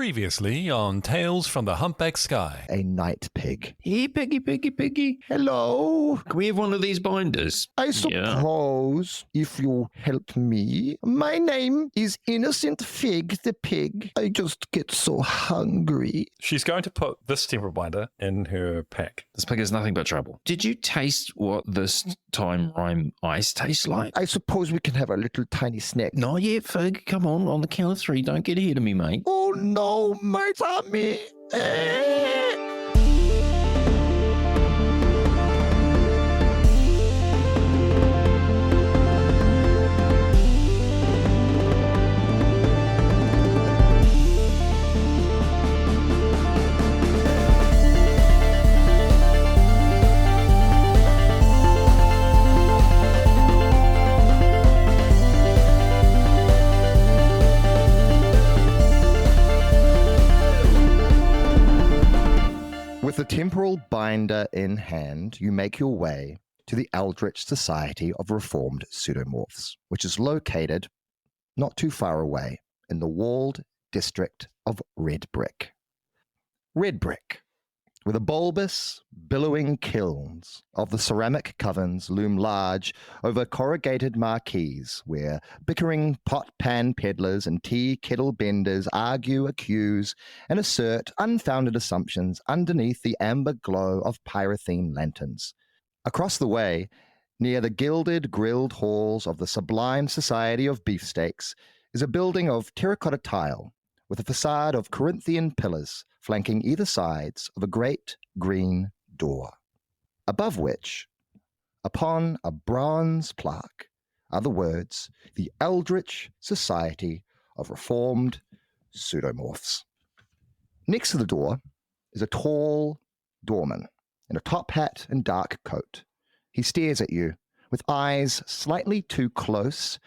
Previously on Tales from the Humpback Sky. A night pig. Hey, Piggy. Hello. Can we have one of these binders? I suppose if you help me. My name is Innocent Fig the Pig. I just get so hungry. She's going to put this temporal binder in her pack. This pig is nothing but trouble. Did you taste what this time rhyme ice tastes like? I suppose we can have a little tiny snack. Not yet, Fig. Come on the count of 3. Don't get ahead of me, mate. Oh no, my tummy. With the temporal binder in hand, you make your way to the Eldritch Society of Reformed Pseudomorphs, which is located not too far away in the walled district of Red Brick. Red Brick, where the bulbous, billowing kilns of the ceramic covens loom large over corrugated marquees, where bickering pot-pan peddlers and tea kettle benders argue, accuse, and assert unfounded assumptions underneath the amber glow of pyrothene lanterns. Across the way, near the gilded grilled halls of the Sublime Society of Beefsteaks, is a building of terracotta tile with a facade of Corinthian pillars flanking either sides of a great green door, above which, upon a bronze plaque, are the words, "The Eldritch Society of Reformed Pseudomorphs." Next to the door is a tall doorman in a top hat and dark coat. He stares at you with eyes slightly too close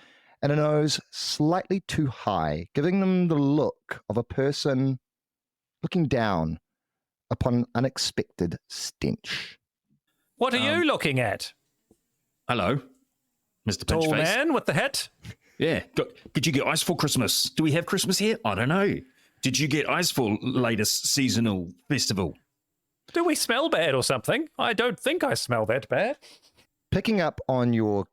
and a nose slightly too high, giving them the look of a person looking down upon an unexpected stench. What are you looking at? Hello, Mr. Tall Pinchface. man with the hat? Yeah. Did you get ice for Christmas? Do we have Christmas here? I don't know. Did you get ice for latest seasonal festival? Do we smell bad or something? I don't think I smell that bad. Picking up on your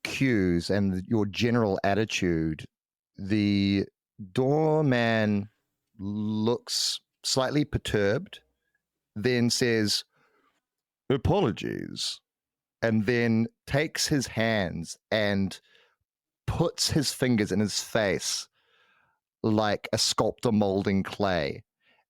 cues and your general attitude, the doorman looks slightly perturbed, then says, "Apologies," and then takes his hands and puts his fingers in his face like a sculptor molding clay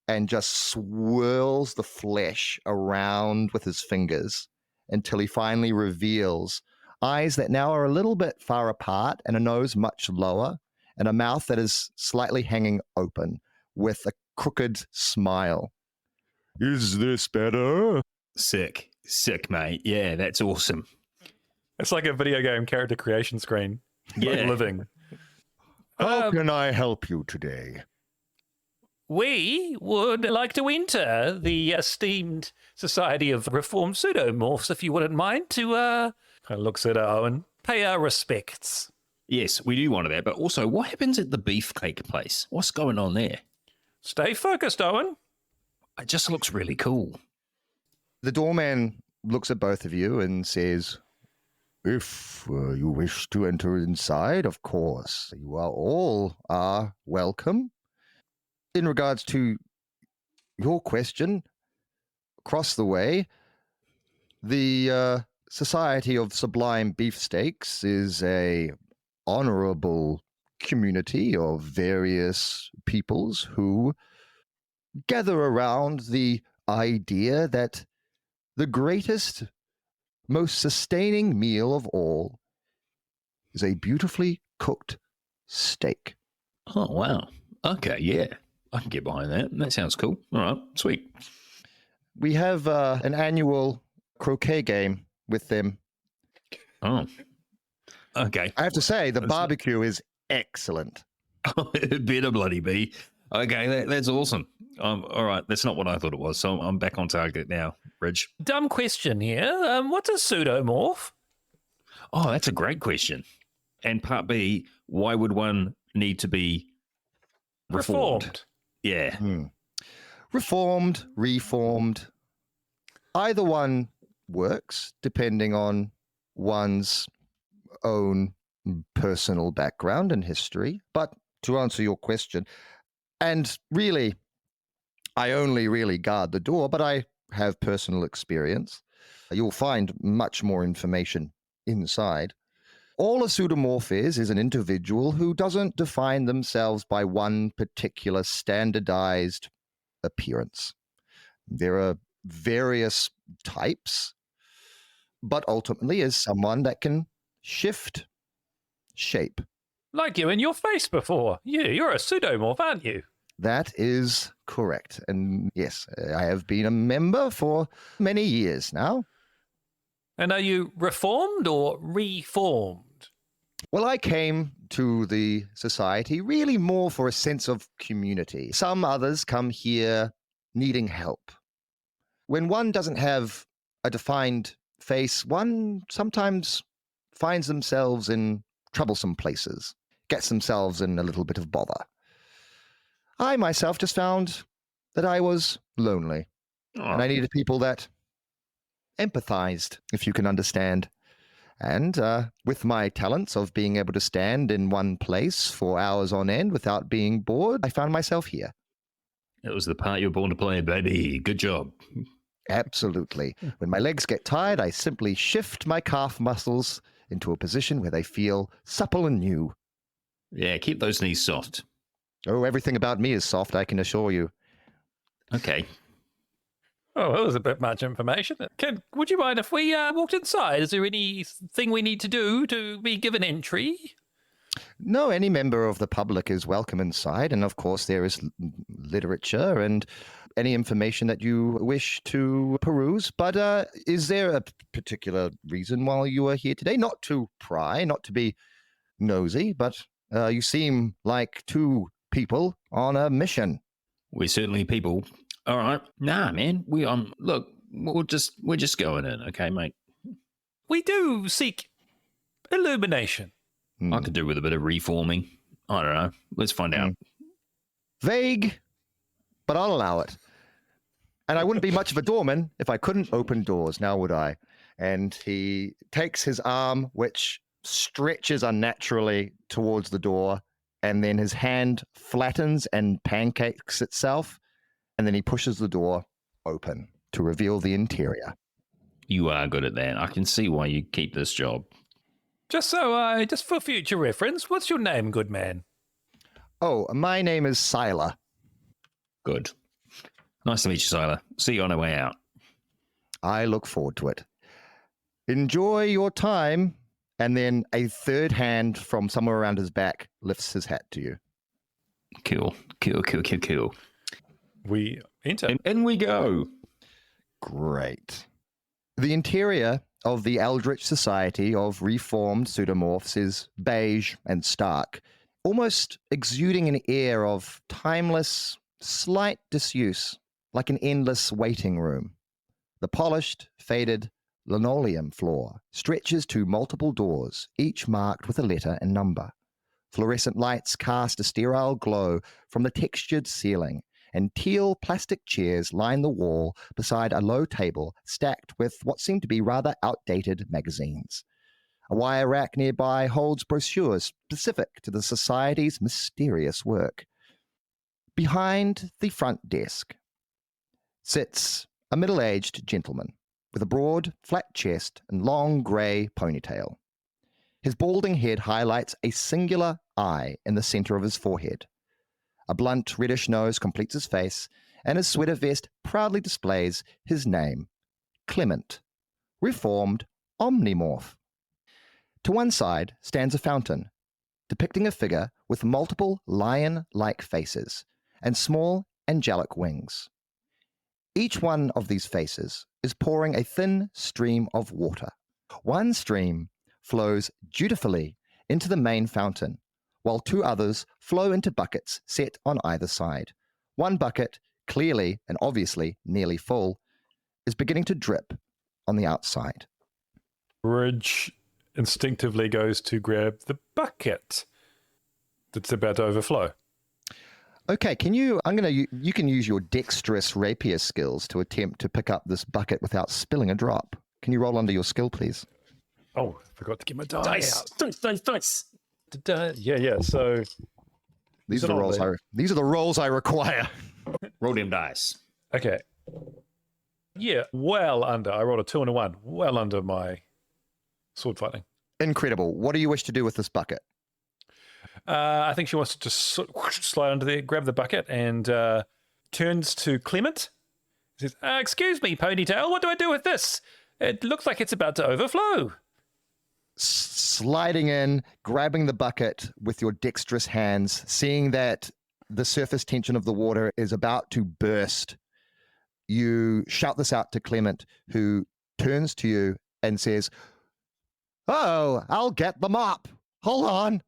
and just swirls the flesh around with his fingers until he finally reveals eyes that now are a little bit far apart and a nose much lower and a mouth that is slightly hanging open with a crooked smile. "Is this better?" Sick, mate. Yeah, that's awesome. It's like a video game character creation screen. Yeah. Like living. How can I help you today? We would like to enter the esteemed Society of Reformed Pseudomorphs, if you wouldn't mind, to, looks at Owen, pay our respects. Yes, we do want that. But also, what happens at the beefcake place? What's going on there? Stay focused, Owen. It just looks really cool. The doorman looks at both of you and says, "If you wish to enter inside, of course, you are all welcome. In regards to your question, across the way, the Society of Sublime Beefsteaks is a honorable community of various peoples who gather around the idea that the greatest, most sustaining meal of all is a beautifully cooked steak." Oh, wow. Okay, yeah. I can get behind that. That sounds cool. All right, sweet. We have an annual croquet game with them. Oh, okay. I have to say, the barbecue is excellent. It better bloody be. Okay, that's awesome. All right, that's not what I thought it was, so I'm back on target now, Ridge. Dumb question here. What's a pseudomorph? Oh, that's a great question. And part B, why would one need to be reformed? Yeah. Reformed, reformed. Either one works depending on one's own personal background and history. But to answer your question, and really, I only really guard the door, but I have personal experience. You'll find much more information inside. All a pseudomorph is an individual who doesn't define themselves by one particular standardized appearance. There are various types, but ultimately is someone that can shift shape. Like you in your face before. You're a pseudomorph, aren't you? That is correct. And yes, I have been a member for many years now. And are you reformed or reformed? Well, I came to the society really more for a sense of community. Some others come here needing help. When one doesn't have a defined face, one sometimes finds themselves in troublesome places, gets themselves in a little bit of bother. I myself just found that I was lonely, and I needed people that empathized, if you can understand. And with my talents of being able to stand in one place for hours on end without being bored, I found myself here. It was the part you were born to play, baby. Good job. Absolutely. When my legs get tired, I simply shift my calf muscles into a position where they feel supple and new. Yeah, keep those knees soft. Oh, everything about me is soft, I can assure you. Okay. Oh, that was a bit much information. Would you mind if we walked inside? Is there anything we need to do to be given entry? No, any member of the public is welcome inside, and of course there is literature and any information that you wish to peruse. But is there a particular reason why you are here today? Not to pry, not to be nosy, but you seem like two people on a mission. We're certainly people. All right. Nah, man. Look, we're just going in, okay, mate? We do seek illumination. I could do with a bit of reforming. I don't know. Let's find out. Vague, but I'll allow it. And I wouldn't be much of a doorman if I couldn't open doors, now would I? And he takes his arm, which stretches unnaturally towards the door, and then his hand flattens and pancakes itself, and then he pushes the door open to reveal the interior. You are good at that. I can see why you keep this job. Just for future reference, what's your name, good man? Oh, my name is Sila. Good. Nice to meet you, Siler. See you on our way out. I look forward to it. Enjoy your time. And then a third hand from somewhere around his back lifts his hat to you. Cool. We enter. And in we go. Great. The interior of the Eldritch Society of Reformed Pseudomorphs is beige and stark, almost exuding an air of timeless, slight disuse, like an endless waiting room. The polished, faded linoleum floor stretches to multiple doors, each marked with a letter and number. Fluorescent lights cast a sterile glow from the textured ceiling, and teal plastic chairs line the wall beside a low table stacked with what seem to be rather outdated magazines. A wire rack nearby holds brochures specific to the Society's mysterious work. Behind the front desk sits a middle-aged gentleman with a broad, flat chest and long grey ponytail. His balding head highlights a singular eye in the center of his forehead. A blunt, reddish nose completes his face, and his sweater vest proudly displays his name, Clement, Reformed Omnimorph. To one side stands a fountain, depicting a figure with multiple lion-like faces and small angelic wings. Each one of these faces is pouring a thin stream of water. One stream flows dutifully into the main fountain, while two others flow into buckets set on either side. One bucket, clearly and obviously nearly full, is beginning to drip on the outside. Ridge instinctively goes to grab the bucket that's about to overflow. Okay, you can use your dexterous rapier skills to attempt to pick up this bucket without spilling a drop. Can you roll under your skill, please? Oh, I forgot to get my die Dice, out. dice. Yeah. So These are the rolls I require. Roll them dice. okay. Yeah, well under. I rolled a 2 and a 1. Well under my sword fighting. Incredible. What do you wish to do with this bucket? I think she wants to just slide under there, grab the bucket, and turns to Clement. Says, "Excuse me, Ponytail. What do I do with this? It looks like it's about to overflow." Sliding in, grabbing the bucket with your dexterous hands, seeing that the surface tension of the water is about to burst, you shout this out to Clement, who turns to you and says, "Oh, I'll get the mop. Hold on."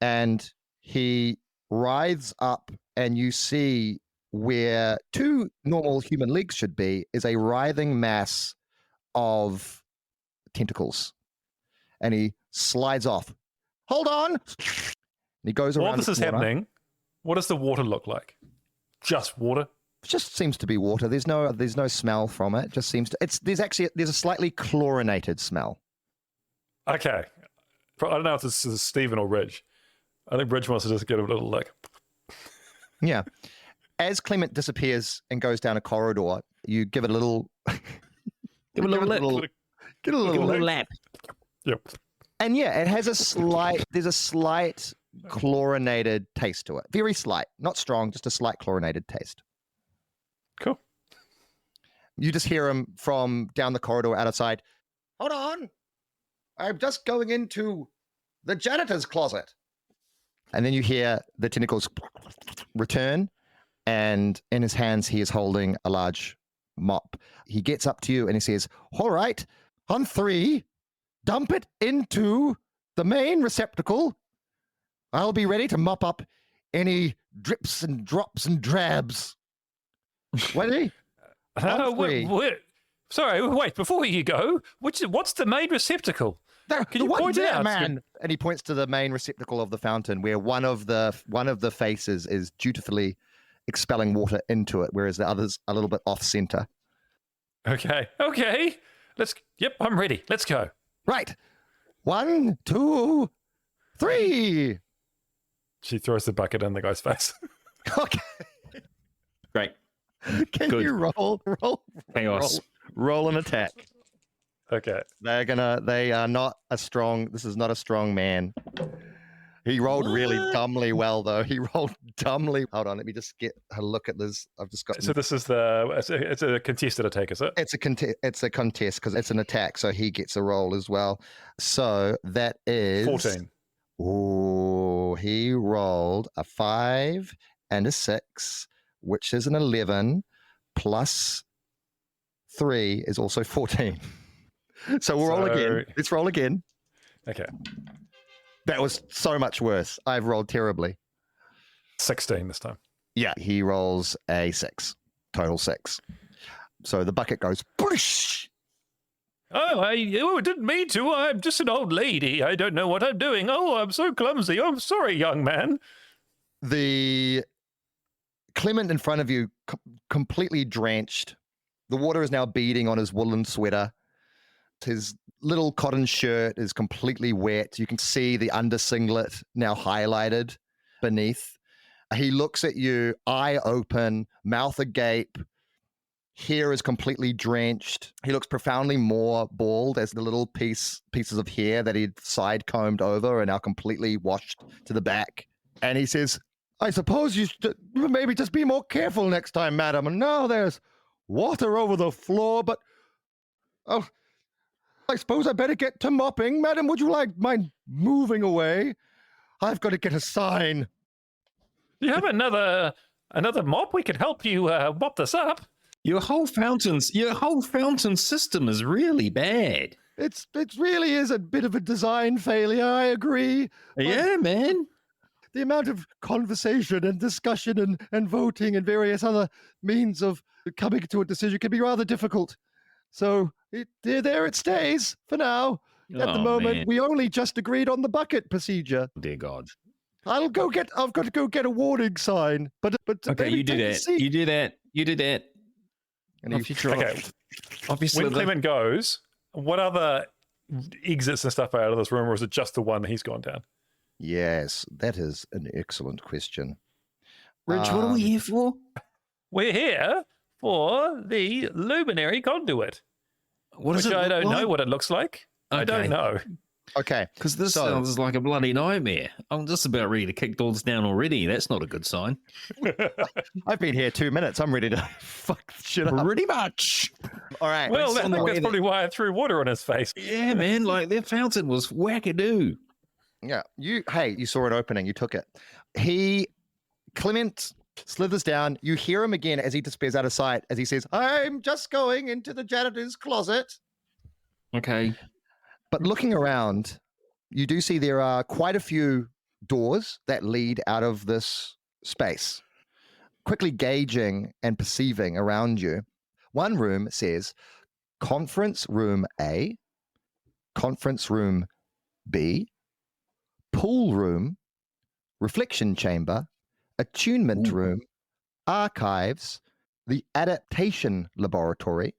And he writhes up, and you see where 2 normal human legs should be is a writhing mass of tentacles. And he slides off. "Hold on." And he goes around. While this is the water. happening, what does the water look like? Just water? It just seems to be water. There's no smell from it. It just seems to. There's a slightly chlorinated smell. Okay. I don't know if this is Stephen or Ridge. I think Ridge wants to just get a little like. Yeah. As Clement disappears and goes down a corridor, you give it a little. Give it a little lip. Get a little lap. Yep. And yeah, it has there's a slight chlorinated taste to it. Very slight, not strong, just a slight chlorinated taste. Cool. You just hear him from down the corridor outside. "Hold on. I'm just going into the janitor's closet." And then you hear the tentacles return, and in his hands, he is holding a large mop. He gets up to you and he says, "All right, on 3, dump it into the main receptacle. I'll be ready to mop up any drips and drops and drabs." Ready? On 3. Sorry, wait, before you go, what's the main receptacle? Can you one point it there, out? man? And he points to the main receptacle of the fountain, where one of the faces is dutifully expelling water into it, whereas the other's a little bit off center. Okay. Yep, I'm ready. Let's go. Right. 1, 2, 3. She throws the bucket in the guy's face. Okay. Great. Can Good. you Chaos. roll an attack? Okay. They are not a strong. This is not a strong man. He rolled really dumbly well, though. He rolled dumbly. Hold on, let me just get a look at this. I've just got. So this is it's a contested attack, is it? It's a contest because it's an attack, so he gets a roll as well. So that is 14. Oh, he rolled a 5 and a 6, which is an 11, plus 3 is also 14. So we'll roll again. Let's roll again. Okay. That was so much worse. I've rolled terribly. 16 this time. Yeah, he rolls a 6. Total 6. So the bucket goes, "Push!" Oh, I didn't mean to. I'm just an old lady. I don't know what I'm doing. Oh, I'm so clumsy. I'm sorry, young man. The Clement in front of you, completely drenched. The water is now beading on his woolen sweater. His little cotton shirt is completely wet. You can see the under singlet now highlighted beneath. He looks at you, eye open, mouth agape. Hair is completely drenched. He looks profoundly more bald, as the little pieces of hair that he'd side combed over are now completely washed to the back. And he says, "I suppose you should maybe just be more careful next time, madam. And now there's water over the floor, but oh, I suppose I better get to mopping. Madam, would you mind moving away? I've got to get a sign." Do you have another mop? We could help you mop this up. Your whole fountain system is really bad. It really is a bit of a design failure, I agree. Yeah, man. The amount of conversation and discussion and voting and various other means of coming to a decision can be rather difficult. So there it stays for now. At the moment, man. we only just agreed on the bucket procedure. Dear God. I've got to go get a warning sign. But Okay, you do that. You do that. You do that. And Off you trot. Okay. Obviously, When Clement goes, what other exits and stuff are out of this room, or is it just the one that he's gone down? Yes, that is an excellent question. Ridge, what are we here for? We're here for the luminary conduit, What which does it I look don't like? know what it looks like. I don't Okay. know. Okay, Because this So- sounds like a bloody nightmare. I'm just about ready to kick doors down already. That's not a good sign. I've been here 2 minutes. I'm ready to fuck shit up. Pretty much. All right. Well, Based I on the think way that's that- probably why I threw water on his face. Yeah, man. Like their fountain was wackadoo. Yeah, you saw an opening, you took it. Clement slithers down. You hear him again as he disappears out of sight as he says, I'm just going into the janitor's closet. Okay. But looking around, you do see there are quite a few doors that lead out of this space. Quickly gauging and perceiving around you, one room says conference room A, conference room B, pool room, reflection chamber, attunement room, archives, the adaptation laboratory,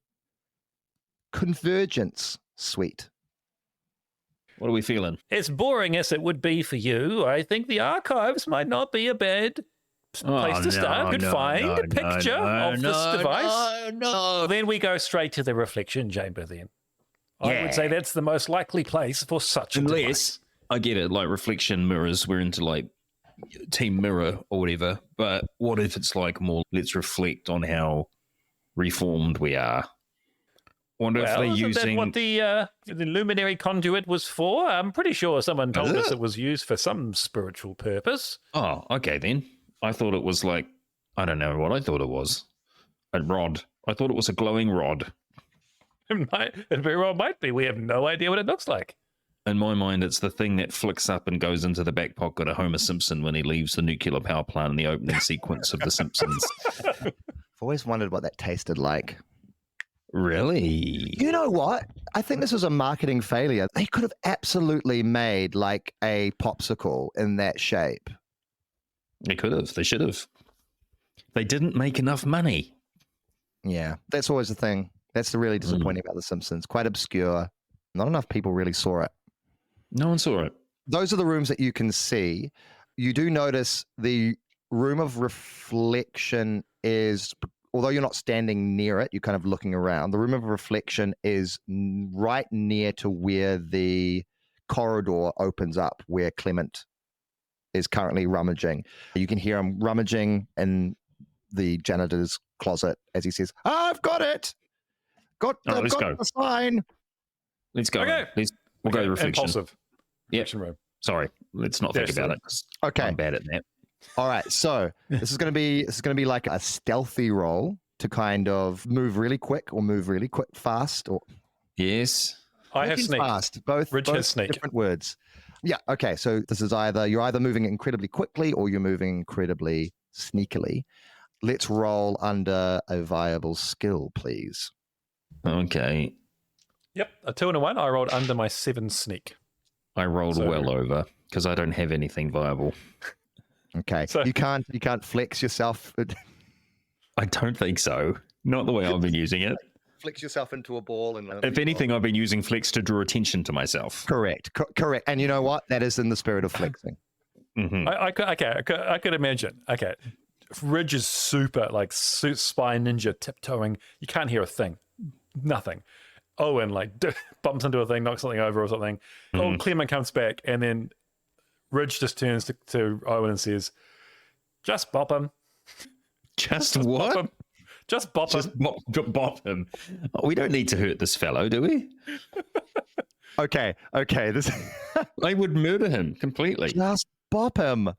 convergence suite. What are we feeling? As boring as it would be for you, I think the archives might not be a bad place to start. Could find a picture of this device. No. Then we go straight to the reflection chamber then. I Yeah. would say that's the most likely place for such a Unless device. I get it, like reflection mirrors, we're into like team mirror or whatever. But what if it's like more, let's reflect on how reformed we are? Wonder if Well, they're isn't using. that what the luminary conduit was for? I'm pretty sure someone told Is us it? it was used for some spiritual purpose. Oh, okay then. I thought it was like, I don't know what I thought it was. A rod. I thought it was a glowing rod. It very well might be. We have no idea what it looks like. In my mind, it's the thing that flicks up and goes into the back pocket of Homer Simpson when he leaves the nuclear power plant in the opening sequence of The Simpsons. I've always wondered what that tasted like. Really? You know what? I think this was a marketing failure. They could have absolutely made like a popsicle in that shape. They could have. They should have. They didn't make enough money. Yeah, that's always the thing. That's the really disappointing about The Simpsons. Quite obscure. Not enough people really saw it. No one saw it. Those are the rooms that you can see. You do notice the room of reflection is, although you're not standing near it, you're kind of looking around. The room of reflection is right near to where the corridor opens up, where Clement is currently rummaging. You can hear him rummaging in the janitor's closet as he says, I've got it. I've let's got go. the sign. Let's go. Okay. We'll go to reflection. Impulsive. Yeah. Reflection room. Sorry, let's not think about it. 'Cause Okay. I'm bad at that. All right, so this is going to be like a stealthy roll to kind of move really quick or move really quick fast or Yes. I have quick and sneak. fast. Both Ridge has sneak. different words. Yeah. Okay. So this is you're either moving incredibly quickly or you're moving incredibly sneakily. Let's roll under a viable skill, please. Okay. Yep, a 2 and a 1. I rolled under my 7 sneak. I rolled So- well over because I don't have anything viable. Okay. So- you can't flex yourself. I don't think so. Not the way I've been using it. Flex yourself into a ball and. If anything, I've been using flex to draw attention to myself. Correct. Correct. And you know what? That is in the spirit of flexing. Hmm. I could imagine. Okay, Ridge is super like suit spy ninja tiptoeing. You can't hear a thing, nothing. Owen like bumps into a thing, knocks something over or something. Oh, Clement comes back, and then Ridge just turns to Owen and says, "Just bop him, Just bop what? him, just bop him." Just bop him. Oh, we don't need to hurt this fellow, do we? Okay. This. They would murder him completely. Just bop him.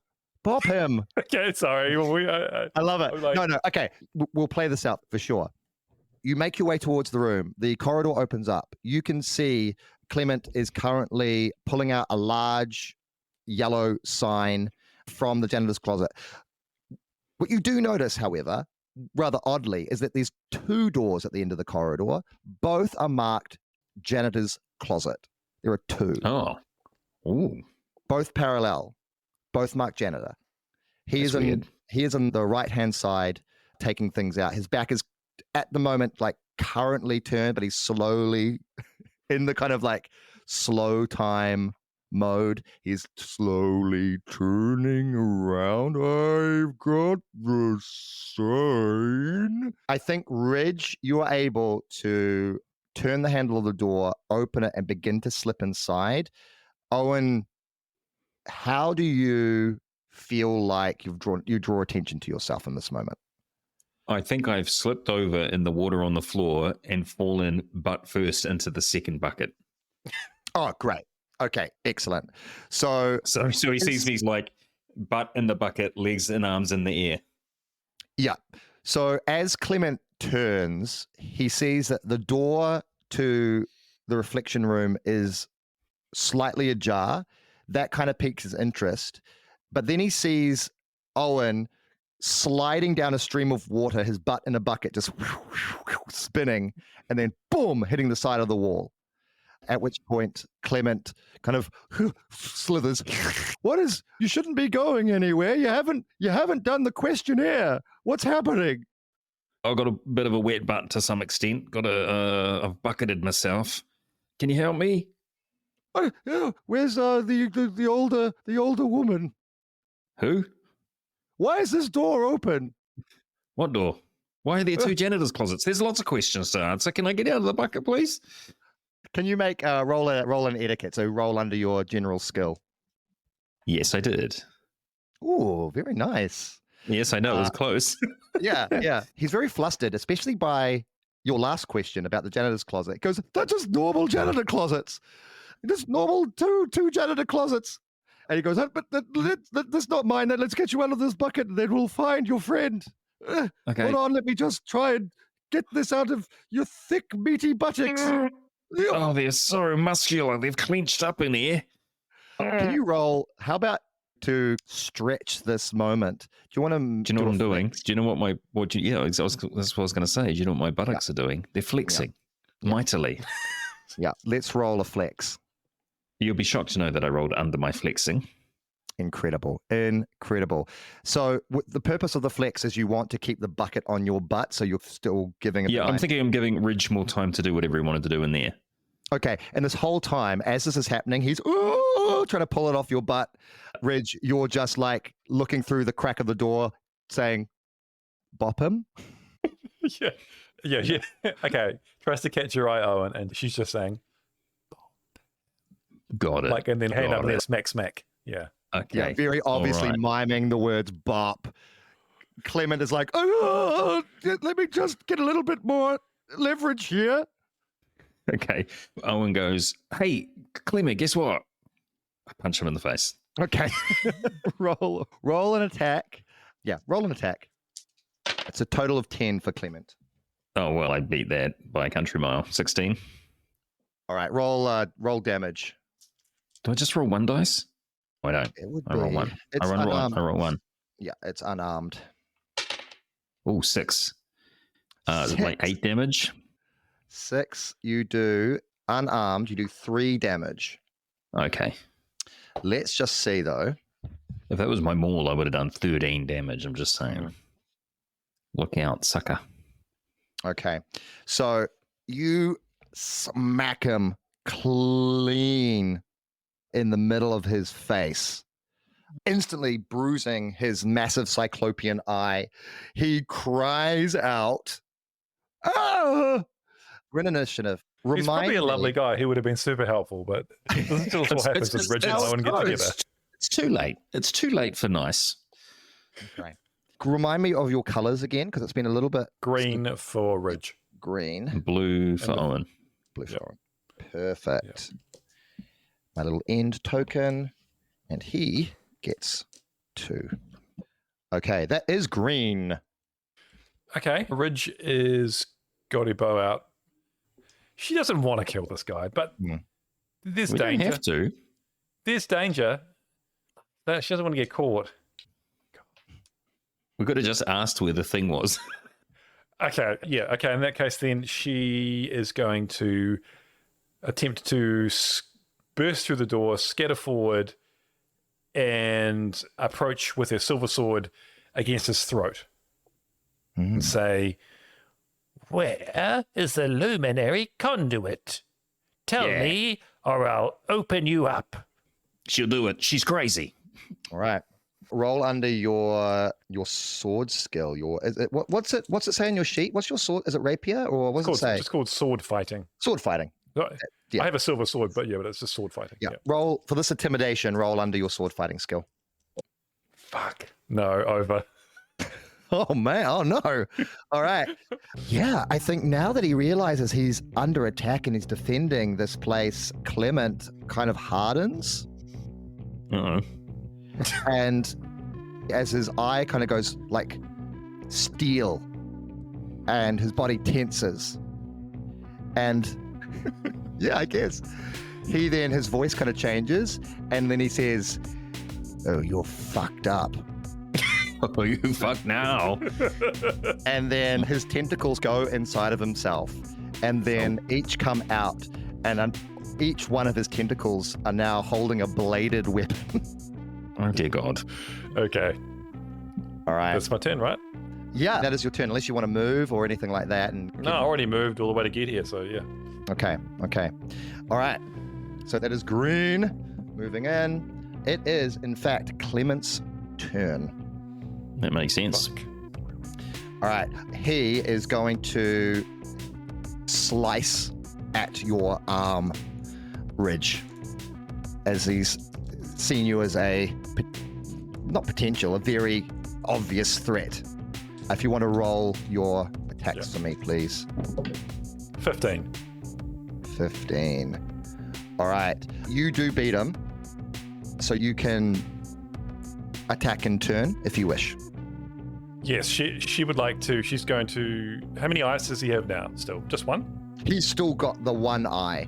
Bop him. Okay, sorry. I love it. I'm like- No. Okay. We'll play this out for sure. You make your way towards the room. The corridor opens up. You can see Clement is currently pulling out a large yellow sign from the janitor's closet. What you do notice, however, rather oddly, is that there's 2 doors at the end of the corridor. Both are marked janitor's closet. There are 2. Oh. Ooh. Both parallel. both marked janitor. He That's weird. he is on the right-hand side taking things out. His back is at the moment like currently turned, but he's slowly in the kind of like slow time mode. He's slowly turning around. I've got the sign. I think, Ridge, you are able to turn the handle of the door, open it, and begin to slip inside. Owen, how do you feel like you draw attention to yourself in this moment? I think I've slipped over in the water on the floor and fallen butt first into the second bucket. Oh, great. Okay, excellent. So he sees me like butt in the bucket, legs and arms in the air. yeah. So as Clement turns, he sees that the door to the reflection room is slightly ajar. That kind of piques his interest. But then he sees Owen sliding down a stream of water, his butt in a bucket, just spinning, and then boom, hitting the side of the wall. At which point Clement kind of slithers. What is? You shouldn't be going anywhere. You haven't done the questionnaire. What's happening? I've got a bit of a wet butt to some extent. I've bucketed myself. Can you help me? Where's the older woman? Who? Why is this door open? What door? Why are there two janitor's closets? There's lots of questions to answer. Can I get out of the bucket, please? Can you make roll an etiquette? So roll under your general skill. Yes, I did. Ooh, very nice. Yes, I know. It was close. Yeah. He's very flustered, especially by your last question about the janitor's closet. He goes, they're just normal janitor closets. Just normal two janitor closets. And he goes, but that's not mine. Let's get you out of this bucket and then we'll find your friend. Okay. Hold on, let me just try and get this out of your thick, meaty buttocks. Oh, they're so muscular. They've clenched up in here. Can you roll? How about to stretch this moment? Do you want to? Do you know what I'm doing? Do you know that's what I was going to say. Do you know what my buttocks are doing? They're flexing mightily. Yeah, let's roll a flex. You'll be shocked to know that I rolled under my flexing. Incredible. So the purpose of the flex is you want to keep the bucket on your butt, so you're still giving it. Yeah, I'm thinking I'm giving Ridge more time to do whatever he wanted to do in there. Okay, and this whole time, as this is happening, he's trying to pull it off your butt. Ridge, you're just like looking through the crack of the door, saying, "Bop him." Yeah. Okay, tries to catch your eye, Owen, and she's just saying, "Got it." Like, and then hand up there, smack. Yeah. Okay. Yeah, very obviously miming the words "bop." Clement is like, "Oh, let me just get a little bit more leverage here." Okay. Owen goes, "Hey, Clement, guess what?" I punch him in the face. Okay. roll an attack. Yeah, roll an attack. It's a total of 10 for Clement. Oh, well, I beat that by a country mile. 16. All right, roll damage. Do I just roll one dice? I don't. I roll one. I roll one. Yeah, it's unarmed. Oh, 6. Six. Like 8 damage. 6, you do. Unarmed, you do 3 damage. Okay. Let's just see, though. If that was my maul, I would have done 13 damage. I'm just saying. Look out, sucker. Okay. So you smack him clean in the middle of his face, instantly bruising his massive cyclopean eye. He cries out, "Ah!" We're initiative. He's probably a lovely guy. He would have been super helpful, but it doesn't tell us what happens when Ridge and Owen get together. It's too late. It's too late for nice. Okay. Remind me of your colors again, because it's been a little bit... Green for Ridge. Green. Blue for Owen. Blue for Owen. Perfect. Yep. My little end token, and he gets 2. Okay, that is green. Okay, Ridge is got her bow out. She doesn't want to kill this guy, but there's we danger. Don't have to. There's danger. That she doesn't want to get caught. We could have just asked where the thing was. Okay, yeah, okay. In that case, then she is going to attempt to burst through the door, scatter forward, and approach with her silver sword against his throat and say, "Where is the luminary conduit? Tell me, or I'll open you up." She'll do it. She's crazy. All right. Roll under your sword skill. What's it say on your sheet? What's your sword? Is it rapier or what's it say? It's called sword fighting. Sword fighting. Yeah. I have a silver sword, but it's just sword fighting. Yeah. Roll for this intimidation. Roll under your sword fighting skill. Fuck. No, over. Oh man. Oh no. All right. Yeah, I think now that he realizes he's under attack and he's defending this place, Clement kind of hardens. Uh-oh. And as his eye kind of goes like steel and his body tenses and yeah, I guess his voice kind of changes and then he says, "Oh, you're fucked up." Oh, you fuck now. And then his tentacles go inside of himself and then each come out and each one of his tentacles are now holding a bladed weapon. Oh, dear God. Okay. All right. That's my turn, right? Yeah, that is your turn, unless you want to move or anything like that. No, I already moved all the way to get here, so yeah. Okay. All right. So that is green. Moving in. It is, in fact, Clement's turn. That makes sense. Fuck. All right. He is going to slice at your arm, Ridge, as he's seen you as a very obvious threat. If you want to roll your attacks for me, please. 15. 15. All right. You do beat him, so you can attack in turn if you wish. Yes, she would like to. She's going to. How many eyes does he have now? Still, just one. He's still got the one eye.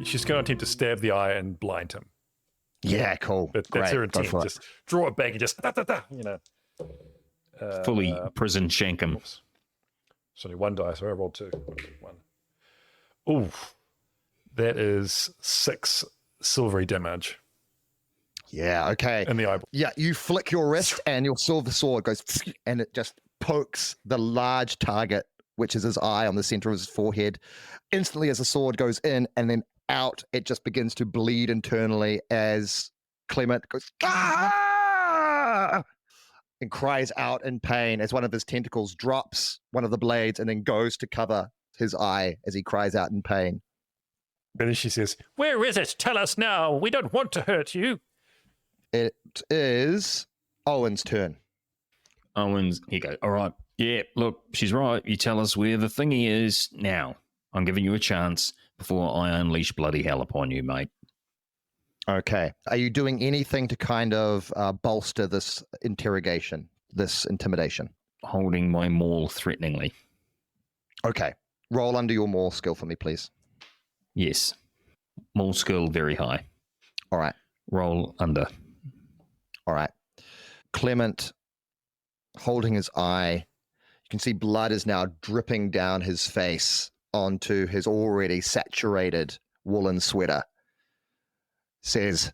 She's going to attempt to stab the eye and blind him. Yeah, cool. That's Great. her Go intent. for it. Just draw it back and just Fully prison shank him. Oops. It's only one die, so I rolled 2. One. Ooh, that is 6 silvery damage Yeah, okay. in the eyeball. Yeah, you flick your wrist and your silver sword goes and it just pokes the large target, which is his eye on the center of his forehead. Instantly as the sword goes in and then out, it just begins to bleed internally as Clement goes, "Ah!" and cries out in pain as one of his tentacles drops one of the blades and then goes to cover his eye as he cries out in pain. And then she says, "Where is it? Tell us now. We don't want to hurt you." It is Owen's turn. Owen's, he goes, "All right. Yeah, look, she's right. You tell us where the thingy is now. I'm giving you a chance before I unleash bloody hell upon you, mate." Okay. Are you doing anything to kind of bolster this interrogation, this intimidation? Holding my maul threateningly. Okay. Roll under your maul skill for me, please. Yes. Maul skill very high. All right. Roll under. All right. Clement holding his eye. You can see blood is now dripping down his face onto his already saturated woolen sweater. Says,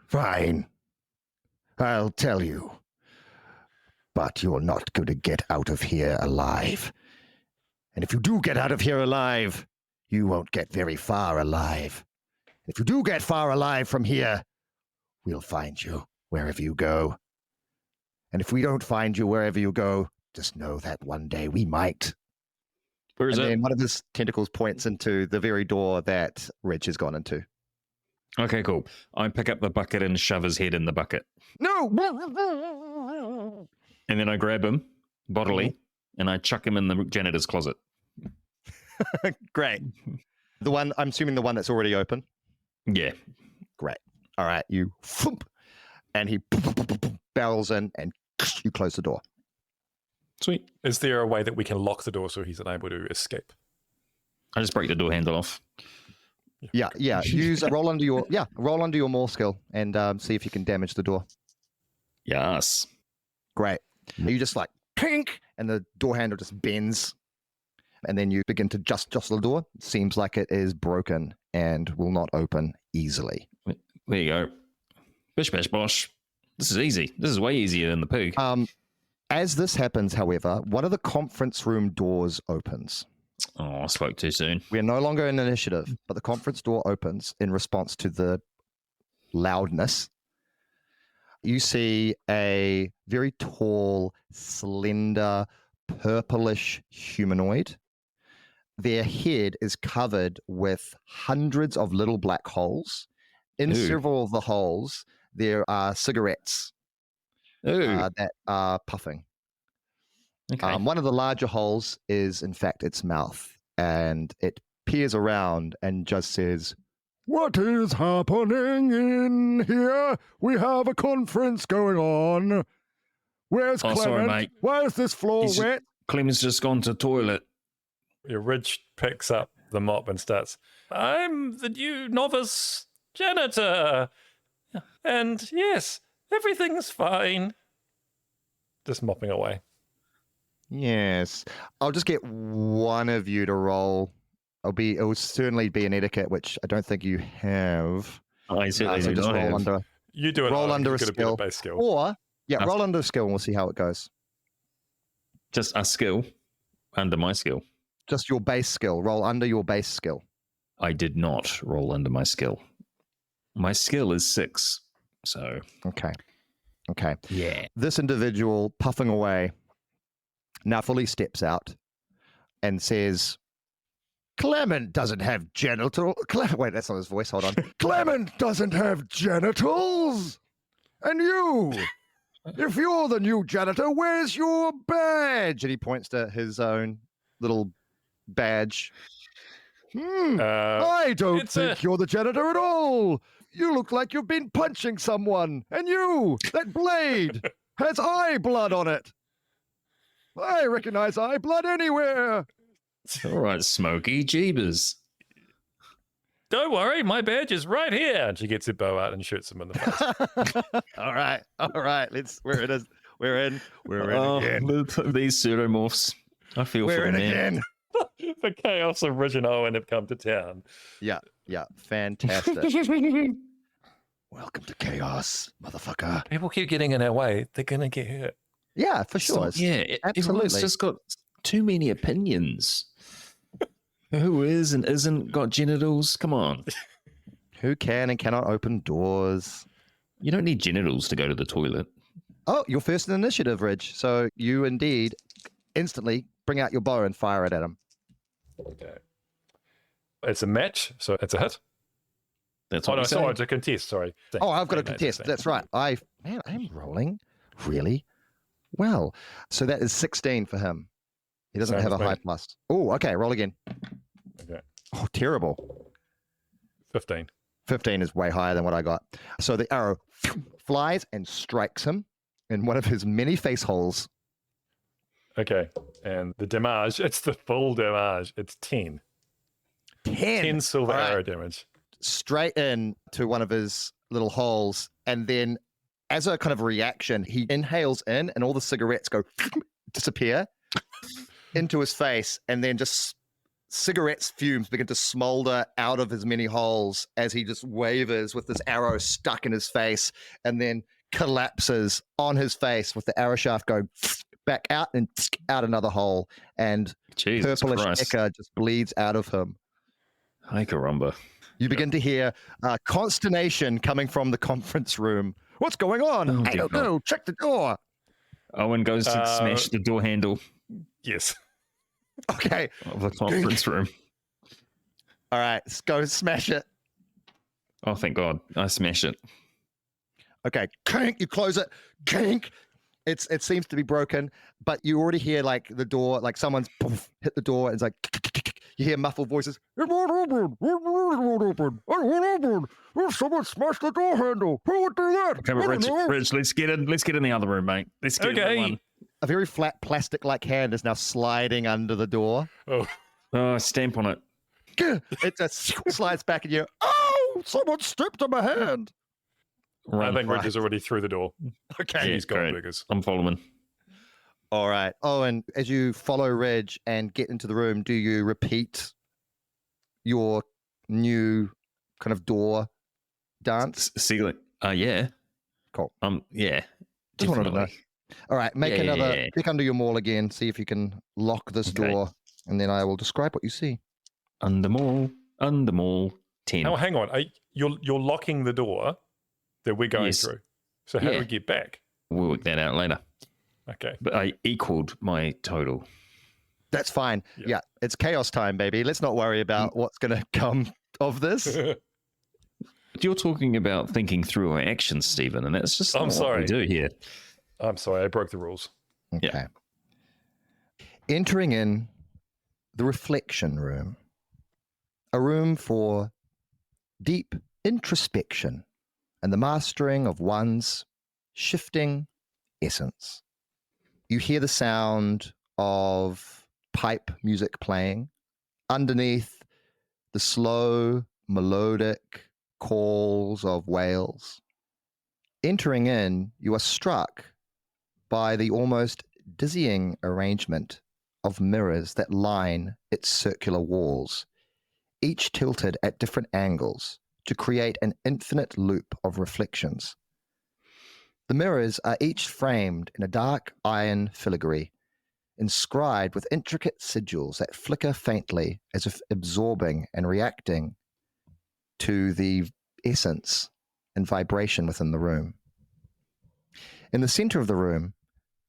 "Fine. I'll tell you. But you're not going to get out of here alive. And if you do get out of here alive, you won't get very far alive. If you do get far alive from here, we'll find you wherever you go. And if we don't find you wherever you go, just know that one day we might." Where is And it? then one of his tentacles points into the very door that Ridge has gone into. Okay, cool. I pick up the bucket and shove his head in the bucket. No! And then I grab him bodily and I chuck him in the janitor's closet. Great. I'm assuming the one that's already open. Yeah. Great. All right, you thump, and he barrels in and you close the door. Sweet. Is there a way that we can lock the door so he's unable to escape? I just break the door handle off. Yeah. Use a roll under your maul skill and see if you can damage the door. Yes. Great. You just like pink, and the door handle just bends, and then you begin to just jostle the door. It seems like it is broken and will not open easily. There you go. Bish bash bosh. This is easy. This is way easier than the pig. As this happens, however, one of the conference room doors opens. Oh, I spoke too soon. We are no longer in initiative, but the conference door opens in response to the loudness. You see a very tall, slender, purplish humanoid. Their head is covered with hundreds of little black holes. In Ooh. several of the holes, there are cigarettes Ooh. that are puffing. Okay. One of the larger holes is, in fact, its mouth, and it peers around and just says, "What is happening in here? We have a conference going on. Where's Clement? Sorry, mate. Why is this floor wet?" Clem's just gone to toilet. Your Ridge picks up the mop and starts, "I'm the new novice janitor. And yes, everything's fine." Just mopping away. Yes. I'll just get one of you to roll. It will certainly be an etiquette, which I don't think you have. I certainly So do just not roll have. under, You do it. roll Owen, under a you've got skill. bit of base skill. Or, yeah, That's- roll under a skill and we'll see how it goes. Just a skill under my skill. Just your base skill. Roll under your base skill. I did not roll under my skill. My skill is 6. So, Okay. yeah. This individual puffing away now fully steps out and says, "Clement doesn't have genital." Wait, that's not his voice. Hold on. "Clement doesn't have genitals. And you, if you're the new janitor, where's your badge?" And he points to his own little badge. I don't it's think a- you're the janitor at all. You look like you've been punching someone. And that blade has eye blood on it. I recognize eye blood anywhere. All right, Smokey Jeebers. Don't worry, my badge is right here. And she gets her bow out and shoots him in the face. All right. We're in again. These pseudomorphs. I feel We're for in them, man. again. The Chaos of Ridge and Owen have come to town. Yeah, fantastic. Welcome to chaos, motherfucker. People keep getting in our way. They're going to get hurt. Yeah, for sure. Everyone's absolutely. just got too many opinions. Who is and isn't got genitals? Come on. Who can and cannot open doors? You don't need genitals to go to the toilet. Oh, you're first in initiative, Ridge. So you indeed instantly bring out your bow and fire it at him. Okay. It's a match, so it's a hit. That's Oh, what no, I'm saying. sorry, it's a contest. Sorry. Oh, I've got a Same, contest. same. That's right. I'm rolling really well. So that is 16 for him. He doesn't Same have a as me. high plus. Oh, okay. Roll again. Okay. Oh, terrible. 15. 15 is way higher than what I got. So the arrow flies and strikes him in one of his many face holes. Okay. And the damage, it's the full damage. It's 10. 10 silver All right. arrow damage. Straight in to one of his little holes. And then as a kind of reaction, he inhales in and all the cigarettes go disappear into his face. And then just cigarettes fumes begin to smolder out of his many holes as he just wavers with this arrow stuck in his face and then collapses on his face with the arrow shaft going back out and out another hole. And Jesus purplish Christ. ichor just bleeds out of him. Hi, Caramba. You begin to hear consternation coming from the conference room. What's going on? Oh, I dear don't God. know. Check the door. Owen goes to smash the door handle Yes. Okay. of the conference room. All right. Let's go smash it. Oh, thank God. I smash it. Okay. Kink. You close it. Kink. It seems to be broken, but you already hear like the door, like someone's poof, hit the door. And it's like you hear muffled voices. It won't open. It won't open. It won't open. Someone smashed the door handle. Who would do that? Okay, but I don't know. Rich, let's get in. Let's get in the other room, mate. Let's get in Okay. the one. A very flat plastic-like hand is now sliding under the door. Oh, Oh, stamp on it. It just slides back and you, oh, someone stepped on my hand. Run. I think Ridge is already through the door. Okay. He's got great. burgers. I'm following. All right. Oh, and as you follow Ridge and get into the room, do you repeat your new kind of door dance? See, like, yeah. Cool. Yeah. Just wanted to know. Definitely. All right, make Yeah, another yeah. check under your maul again. See if you can lock this Okay. door, and then I will describe what you see. Under mall, 10. Oh, hang on. You're locking the door that we're going Yes. through. So how do Yeah. we get back? We'll work that out later. Okay. But I equaled my total. That's fine. Yeah. Yeah, it's chaos time, baby. Let's not worry about what's going to come of this. You're talking about thinking through our actions, Stephen, and that's just I'm not sorry. what we do here. I'm sorry, I broke the rules. Okay. Yeah. Entering in the reflection room, a room for deep introspection and the mastering of one's shifting essence. You hear the sound of pipe music playing underneath the slow, melodic calls of whales. Entering in, you are struck by the almost dizzying arrangement of mirrors that line its circular walls, each tilted at different angles to create an infinite loop of reflections. The mirrors are each framed in a dark iron filigree, inscribed with intricate sigils that flicker faintly as if absorbing and reacting to the essence and vibration within the room. In the center of the room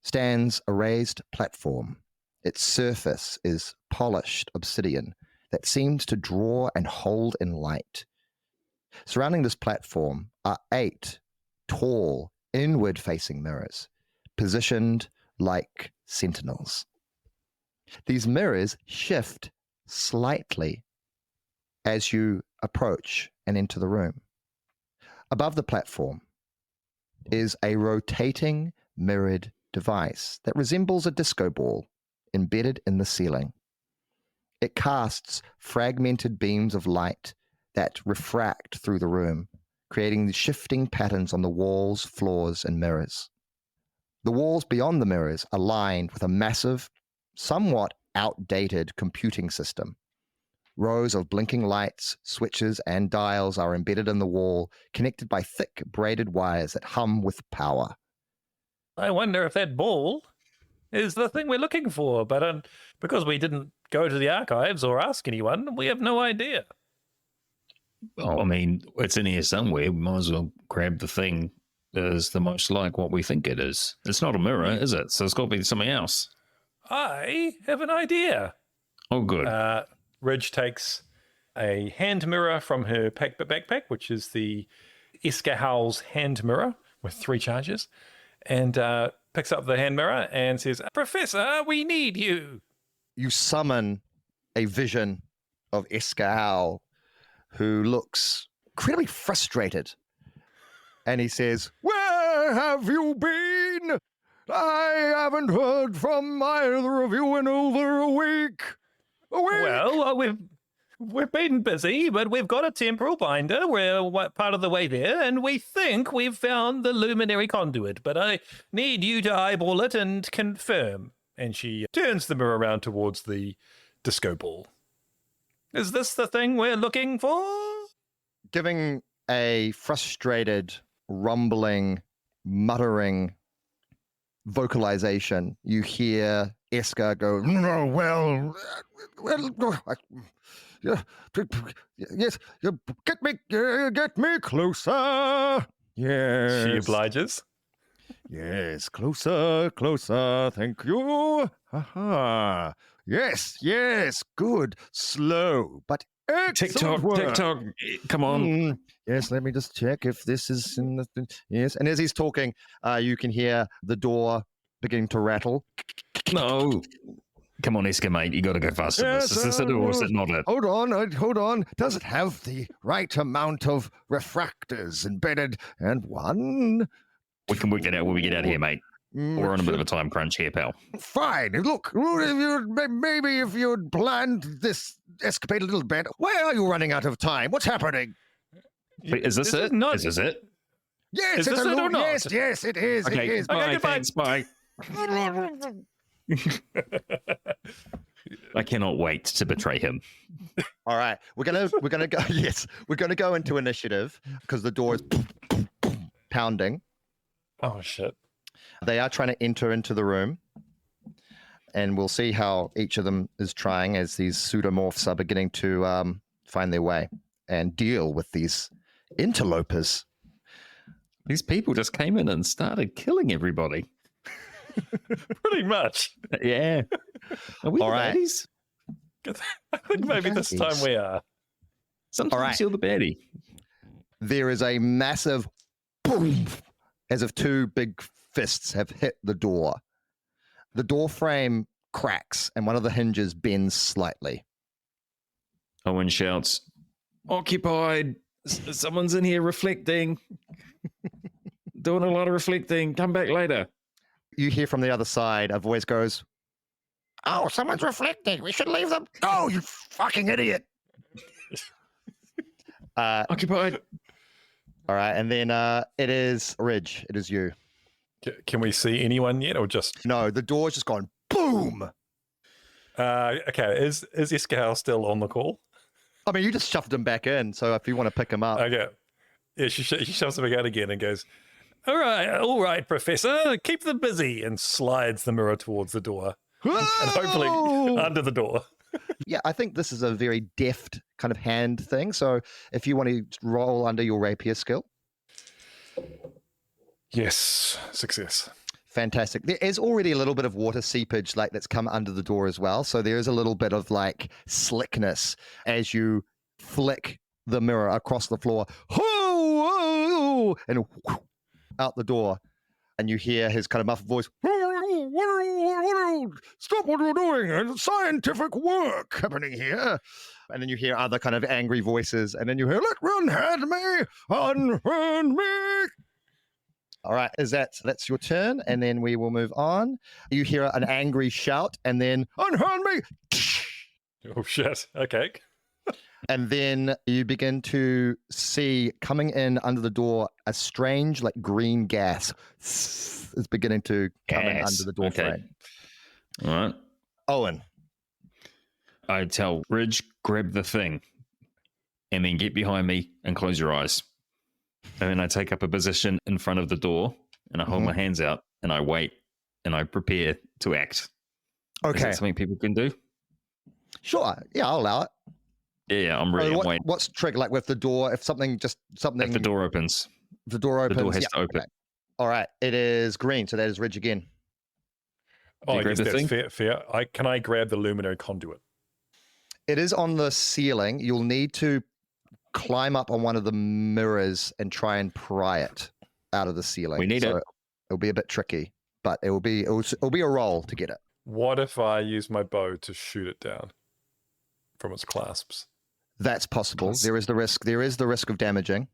stands a raised platform. Its surface is polished obsidian that seems to draw and hold in light. Surrounding this platform are 8 tall, inward-facing mirrors, positioned like sentinels. These mirrors shift slightly as you approach and enter the room. Above the platform is a rotating mirrored device that resembles a disco ball embedded in the ceiling. It casts fragmented beams of light that refract through the room, creating the shifting patterns on the walls, floors, and mirrors. The walls beyond the mirrors are lined with a massive, somewhat outdated computing system. Rows of blinking lights, switches, and dials are embedded in the wall, connected by thick braided wires that hum with power. I wonder if that ball is the thing we're looking for, but because we didn't go to the archives or ask anyone, we have no idea. Well, I mean, it's in here somewhere. We might as well grab the thing that is the most like what we think it is. It's not a mirror, is it? So it's got to be something else. I have an idea. Oh, good. Ridge takes a hand mirror from her backpack, which is the Escahal's hand mirror with 3 charges, and picks up the hand mirror and says, "Professor, we need you." You summon a vision of Escahal, who looks incredibly frustrated. And he says, "Where have you been? I haven't heard from either of you in over a week. Well, we've been busy, but we've got a temporal binder. We're part of the way there, and we think we've found the luminary conduit. But I need you to eyeball it and confirm." And she turns the mirror around towards the disco ball. "Is this the thing we're looking for?" Giving a frustrated, rumbling, muttering vocalization, you hear Eska go, "No, well, yes, get me closer. Yes. She obliges. Yes, closer, thank you. Aha. Yes, good. Slow, but excellent work. TikTok, come on. Yes, let me just check if this is in the yes. And as he's talking, you can hear the door beginning to rattle. No. Come on, Eska, mate. You got to go faster. Yes, Is this it or is it not it? Hold on. Does it have the right amount of refractors embedded? And one. We can work that out when we get out of here, mate. We're on a bit of a time crunch here, pal. Fine. Look, maybe if you'd planned this escapade a little bit. Why are you running out of time? What's happening? Wait, is this it? Is this it? Yes, Is it's this a it or loop. not? Yes, it is. Okay, It is. bye, goodbye. thanks, bye. I cannot wait to betray him. All right, we're gonna go. Yes, we're gonna go into initiative because the door is pounding. Oh, shit. They are trying to enter into the room. And we'll see how each of them is trying as these pseudomorphs are beginning to find their way and deal with these interlopers. These people just came in and started killing everybody. Pretty much. Yeah. Are we All the right. baddies? I think maybe this time we are. Sometimes All right. you're the baddie. There is a massive boom as if two big fists have hit the door. The door frame cracks and one of the hinges bends slightly. Owen shouts, occupied. Someone's in here reflecting. Doing a lot of reflecting. Come back later. You hear from the other side, a voice goes, "Oh, someone's reflecting. We should leave them. Oh, you fucking idiot." Occupied. All right, and then it is Ridge. It is you. Can we see anyone yet, or just? No, the door's just gone boom. Okay, is Iskahal still on the call? I mean, you just shoved him back in, so if you want to pick him up. Okay. Yeah, she shoves him back out again and goes, all right, Professor, keep them busy, and slides the mirror towards the door. And hopefully under the door. Yeah, I think this is a very deft kind of hand thing. So if you want to roll under your rapier skill. Yes, success. Fantastic. There is already a little bit of water seepage like that's come under the door as well. So there is a little bit of like slickness as you flick the mirror across the floor. And out the door. And you hear his kind of muffled voice. Stop what you're doing. There's scientific work happening here. And then you hear other kind of angry voices. And then you hear, unhand me. All right, that's your turn, and then we will move on. You hear an angry shout, and then unhand me. Oh shit! Okay. And then you begin to see coming in under the door a strange, like green gas is beginning to come in under the door frame. All right. Owen, I tell Ridge, grab the thing, and then get behind me and close your eyes. And then I take up a position in front of the door, and I hold my hands out, and I wait, and I prepare to act. Okay. Is that something people can do? Sure. Yeah, I'll allow it. Yeah, I'm ready. I'm waiting. What's the trigger? Like with the door, if something. If the door opens. The door opens. The door has to open. Okay. All right. It is green, so that is Ridge again. Oh, I grab guess the that's fair. Can I grab the luminary conduit? It is on the ceiling. You'll need to climb up on one of the mirrors and try and pry it out of the ceiling. We need it. It'll be a bit tricky, but it'll be a roll to get it. What if I use my bow to shoot it down from its clasps? That's possible. There is the risk. There is the risk of damaging.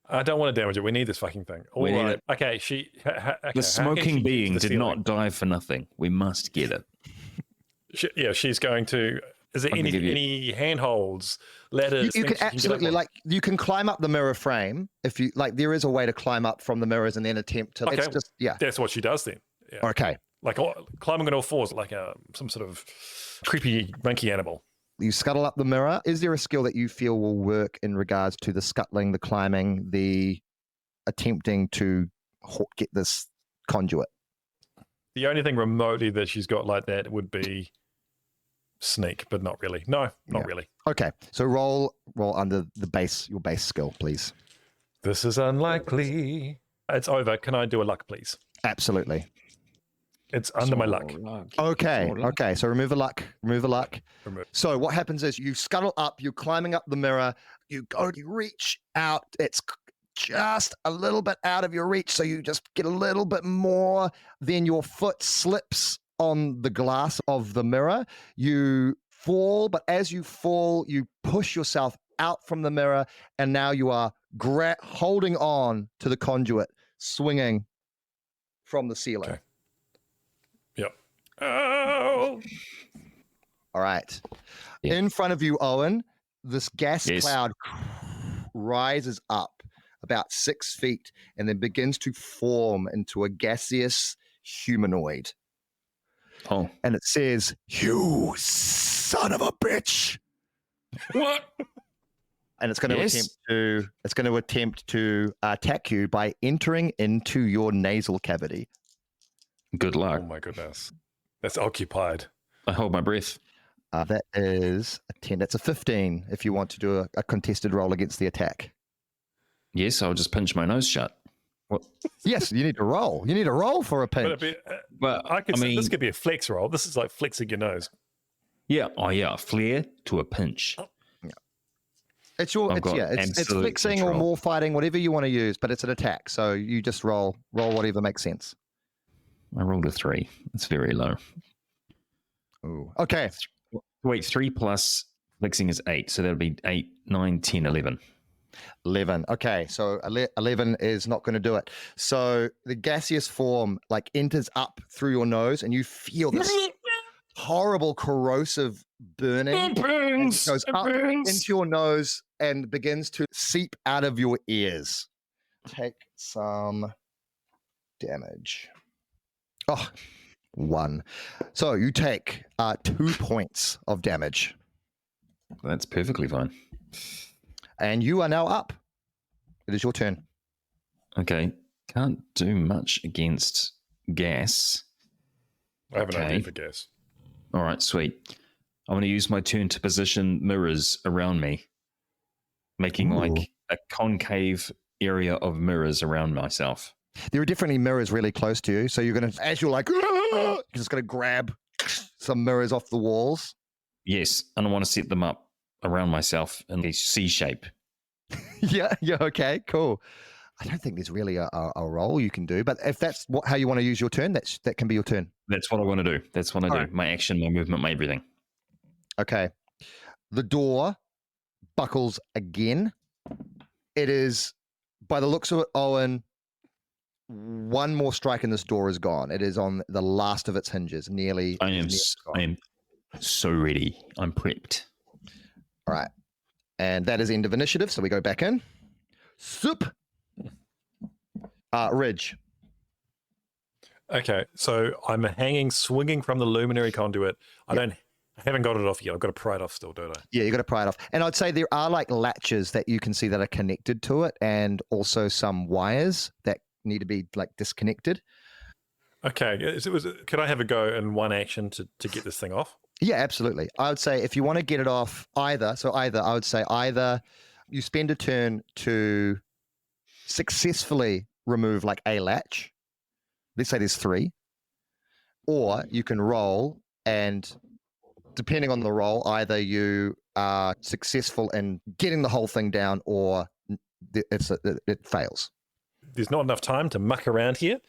I don't want to damage it. We need this fucking thing. We need it. Okay, okay, The smoking being did not die for nothing. We must get it. She's going to. Is there any handholds, ladders? You can absolutely you can climb up the mirror frame if you like. There is a way to climb up from the mirrors and then attempt to. Okay, it's just, yeah. That's what she does then. Yeah. Okay. Like climbing on all fours, like some sort of creepy monkey animal. You scuttle up the mirror. Is there a skill that you feel will work in regards to the scuttling, the climbing, the attempting to get this conduit? The only thing remotely that she's got like that would be sneak, but not really. No, not really. Okay, so roll under your base skill, please. This is unlikely. It's over. Can I do a luck, please? Absolutely. It's under my luck. Okay. So remove a luck. Remove. So what happens is you scuttle up. You're climbing up the mirror. You reach out. It's just a little bit out of your reach. So you just get a little bit more. Then your foot slips on the glass of the mirror. You fall, but as you fall, you push yourself out from the mirror, and now you are holding on to the conduit, swinging from the ceiling. Okay. Yep. Oh. All right. Yeah. In front of you, Owen, this gas Yes. cloud rises up about 6 feet and then begins to form into a gaseous humanoid. Oh. And it says, "You son of a bitch." What? and it's going to Yes. attempt to attack you by entering into your nasal cavity. Good luck. Oh my goodness. That's occupied. I hold my breath. That is a 10. That's a 15 if you want to do a contested roll against the attack. Yes, I'll just pinch my nose shut. What? Yes, you need to roll. You need to roll for a But pinch. Well, this could be a flex roll. This is like flexing your nose. yeah. Oh, yeah. Flare to a pinch. It's I've got it's absolute flexing or control. more fighting, whatever you want to use, but it's an attack. So you just roll whatever makes sense. I rolled a 3. It's very low. Ooh. Okay. Wait, 3 plus flexing is 8. So that'll be 8, 9, 10, 11. 11. Okay, so 11 is not going to do it. So the gaseous form like enters up through your nose, and you feel this horrible corrosive burning. It burns. It goes up into your nose and begins to seep out of your ears. Take some damage. Oh, 1. So you take 2 points of damage, That's perfectly fine. and you are now up. It is your turn. Okay. Can't do much against gas. I have an Okay. idea for gas. All right, sweet. I want to use my turn to position mirrors around me, making Ooh. like a concave area of mirrors around myself. There are definitely mirrors really close to you. So you're going to, as you're like, you're just going to grab some mirrors off the walls. Yes, and I want to set them up around myself in a C shape. Yeah, okay, cool. I don't think there's really a roll you can do, but if that's how you want to use your turn, that can be your turn. That's what I want to do. That's what I do. Alright. My action, my movement, my everything. Okay. The door buckles again. It is, by the looks of it, Owen, one more strike and this door is gone. It is on the last of its hinges, nearly. I am gone. so ready. I'm prepped. All right. And that is end of initiative. So we go back in. Soup. Ridge. Okay, so I'm hanging, swinging from the luminary conduit. I haven't got it off yet. I've got to pry it off still, don't I? Yeah, you got to pry it off. And I'd say there are like latches that you can see that are connected to it, and also some wires that need to be like disconnected. Okay, could I have a go in one action to get this thing off? Yeah, absolutely. I would say if you want to get it off I would say either you spend a turn to successfully remove like a latch. Let's say there's 3. Or you can roll, and depending on the roll, either you are successful in getting the whole thing down, or it fails. There's not enough time to muck around here.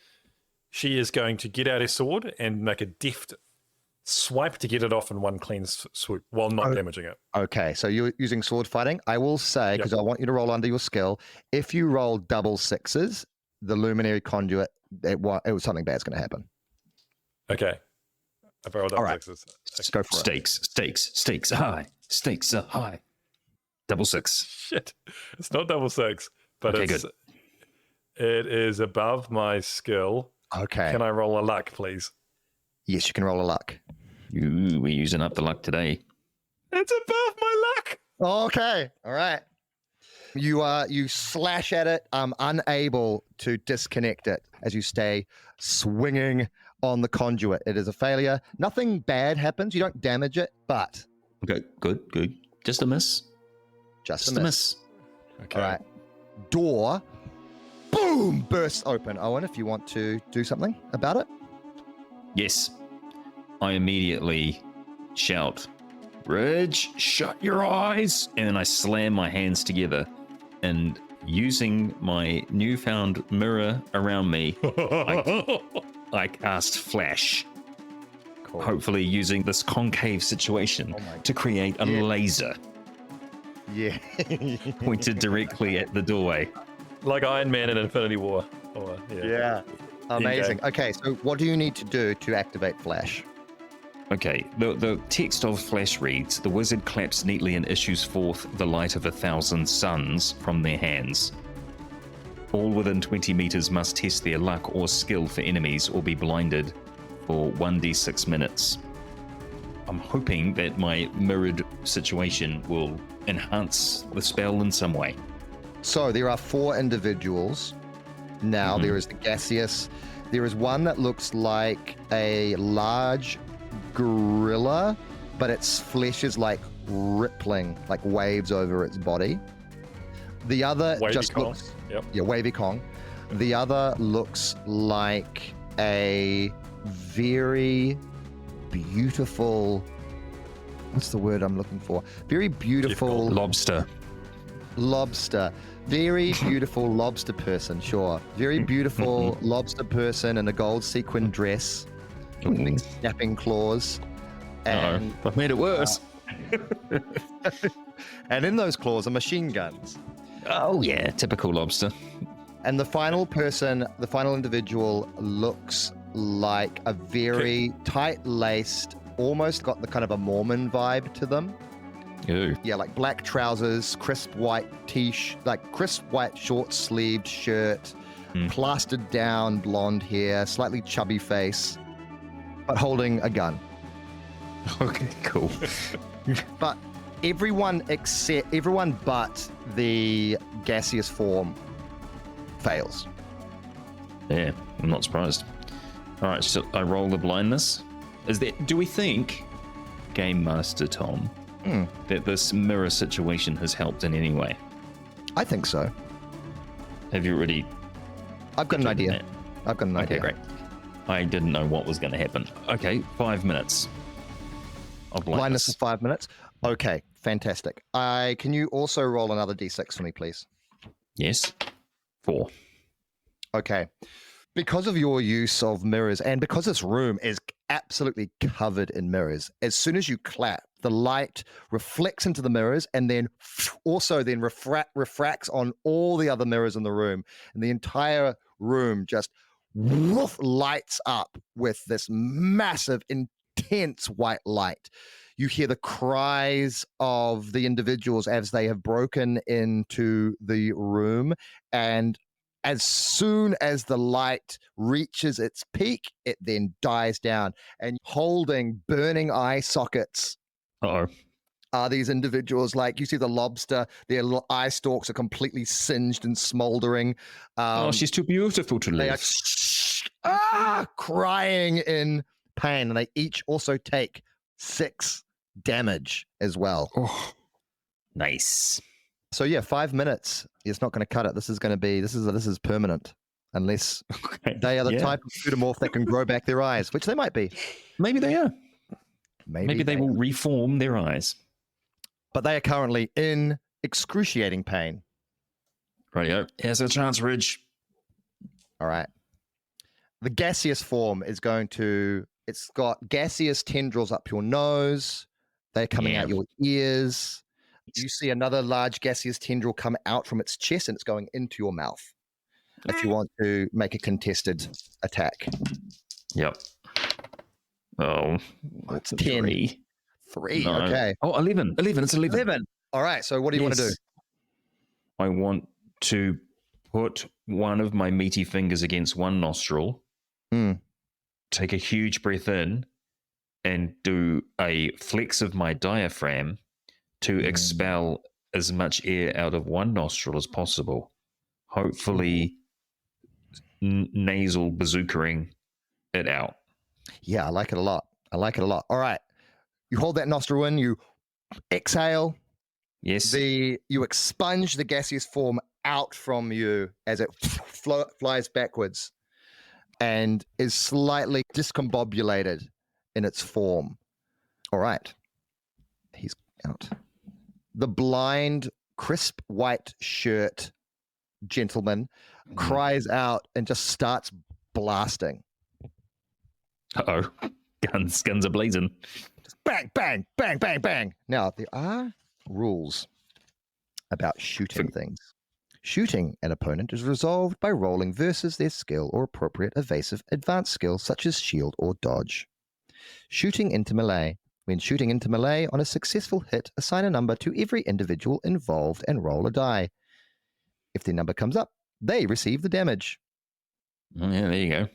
She is going to get out her sword and make a deft swipe to get it off in one clean swoop while not damaging it. Okay, so you're using sword fighting. I will say, because I want you to roll under your skill, if you roll double 6s, the luminary conduit, it was something bad's going to happen. Okay. I've rolled up All right. 6s. Let's go for it. Stakes are high. Stakes are high. Double 6. Shit. It's not double 6, but Okay, it is above my skill. Okay. Can I roll a luck, please? Yes, you can roll a luck. Ooh, we're using up the luck today. It's above my luck. Okay. All right. You slash at it, unable to disconnect it as you stay swinging on the conduit. It is a failure. Nothing bad happens. You don't damage it, but Okay, good. Just a miss. just a miss. Okay. All right. Door, boom, bursts open. Owen, if you want to do something about it. Yes. I immediately shout, Ridge, shut your eyes. And then I slam my hands together, and using my newfound mirror around me, I cast Flash. Cool. Hopefully using this concave situation to create a laser Yeah. pointed directly at the doorway. Like Iron Man in Infinity War. Oh, Yeah. Amazing. Okay, so what do you need to do to activate Flash? Okay, the text of Flash reads, the wizard claps neatly and issues forth the light of 1,000 suns from their hands. All within 20 meters must test their luck or skill for enemies or be blinded for 1d6 minutes. I'm hoping that my mirrored situation will enhance the spell in some way? So there are 4 individuals. Now there is the gaseous. There is one that looks like a large gorilla, but its flesh is like rippling, like waves over its body. The other Wavy just Kong. looks, Yep. yeah, wavy Kong. The other looks like a very beautiful. What's the word I'm looking for? Very beautiful Lobster. lobster. Very beautiful lobster person, sure. Very beautiful lobster person in a gold sequin dress with big snapping claws. And, I've made it worse. and in those claws are machine guns. Oh, yeah. Typical lobster. And the final person, the final individual looks like a very tight-laced, almost got the kind of a Mormon vibe to them. Ooh. Yeah, like black trousers, crisp white t-shirt, like crisp white short-sleeved shirt, plastered down blonde hair, slightly chubby face, but holding a gun. Okay, cool. But everyone but the gaseous form fails. Yeah, I'm not surprised. All right, so I roll the blindness. Do we think, Game Master Tom, that this mirror situation has helped in any way? I think so. Have you already? I've got an idea. I've got an idea. Okay, great. I didn't know what was going to happen. Okay, 5 minutes of Blindness blindness. for 5 minutes. Okay, fantastic. Can you also roll another d6 for me, please? Yes. 4. Okay. Because of your use of mirrors and because this room is absolutely covered in mirrors, as soon as you clap, the light reflects into the mirrors and then also then refracts on all the other mirrors in the room. And the entire room just lights up with this massive, intense white light. You hear the cries of the individuals as they have broken into the room, and as soon as the light reaches its peak, it then dies down. And holding burning eye sockets Uh-oh. are these individuals. Like you see the lobster, their eye stalks are completely singed and smoldering. Oh, she's too beautiful to They live. are crying in pain, and they each also take 6 damage as well. Oh, nice. So yeah, 5 minutes. It's not going to cut it. This is permanent, unless Okay. they are the Yeah. type of pseudomorph that can grow back their eyes, which they might be. Maybe they are. Maybe They will reform their eyes. but they are currently in excruciating pain. Rightio. Here's a chance, Ridge. All right. The gaseous form is going to. It's got gaseous tendrils up your nose. They're coming out your ears. You see another large gaseous tendril come out from its chest, and it's going into your mouth. If you want to make a contested attack. Yep. Oh, It's 10. 3. No. Okay. Oh, 11. 11. It's 11. 11. All right. So what do you want to do? I want to put one of my meaty fingers against one nostril, take a huge breath in, and do a flex of my diaphragm to expel as much air out of one nostril as possible. Hopefully, nasal bazookaing it out. Yeah, I like it a lot. All right. You hold that nostril in, you exhale. Yes. You expunge the gaseous form out from you as it flies backwards and is slightly discombobulated in its form. All right. He's out. The blind, crisp white shirt gentleman cries out and just starts blasting. Uh-oh. Guns are blazing. Just bang, bang, bang, bang, bang. Now, there are rules about shooting things. Shooting an opponent is resolved by rolling versus their skill or appropriate evasive advanced skills such as shield or dodge. Shooting into melee. When shooting into melee, on a successful hit, assign a number to every individual involved and roll a die. If their number comes up, they receive the damage. Oh, yeah, there you go.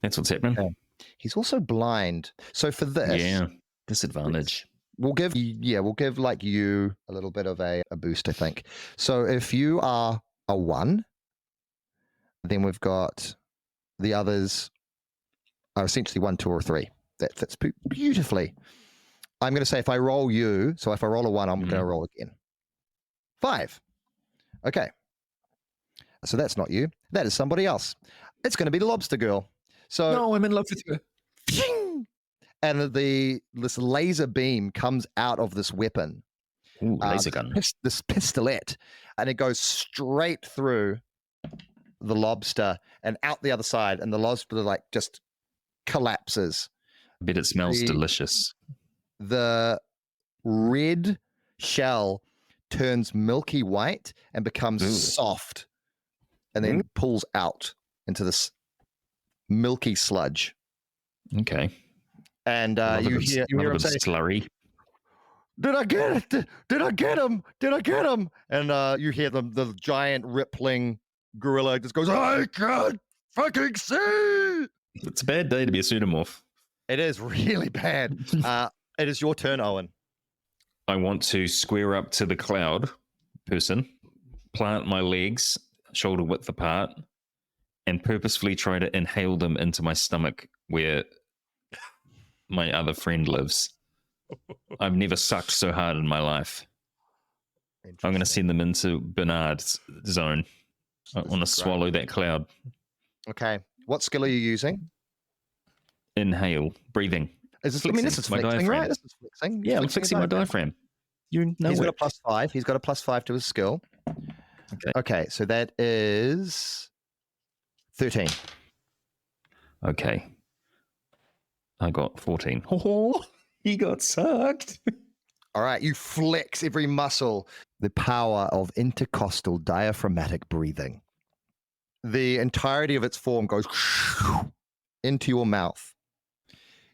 That's what's happening. Okay. He's also blind. So for this... Yeah, disadvantage. we'll give like you a little bit of a boost, I think. So if you are a 1, then we've got the others are essentially 1, 2, or 3. That fits beautifully. I'm going to say if I roll you, so if I roll a 1, I'm going to roll again. 5. Okay. So that's not you. That is somebody else. It's going to be the lobster girl. So No, I'm in love with you. and this laser beam comes out of this weapon. Ooh, laser gun. This pistolet, and it goes straight through the lobster and out the other side, and the lobster like just collapses. I bet it smells delicious. The red shell turns milky white and becomes soft, and then pulls out into this milky sludge. Okay. And you hear him say, slurry. "Did I get it? Did I get him? Did I get him?" And you hear the giant rippling gorilla just goes, "I can't fucking see." It's a bad day to be a pseudomorph. It is really bad. It is your turn, Owen. I want to square up to the cloud person, plant my legs shoulder width apart, and purposefully try to inhale them into my stomach where my other friend lives. I've never sucked so hard in my life. I'm going to send them into Bernard's zone. I want to swallow that cloud. Okay. What skill are you using? Inhale, breathing. This is flexing, right? This is flexing. Yeah, I'm flexing my diaphragm. You know He's got it. a +5. He's got a +5 to his skill. Okay, so that is 13. Okay. I got 14. Oh, he got sucked. All right, you flex every muscle. The power of intercostal diaphragmatic breathing. The entirety of its form goes into your mouth.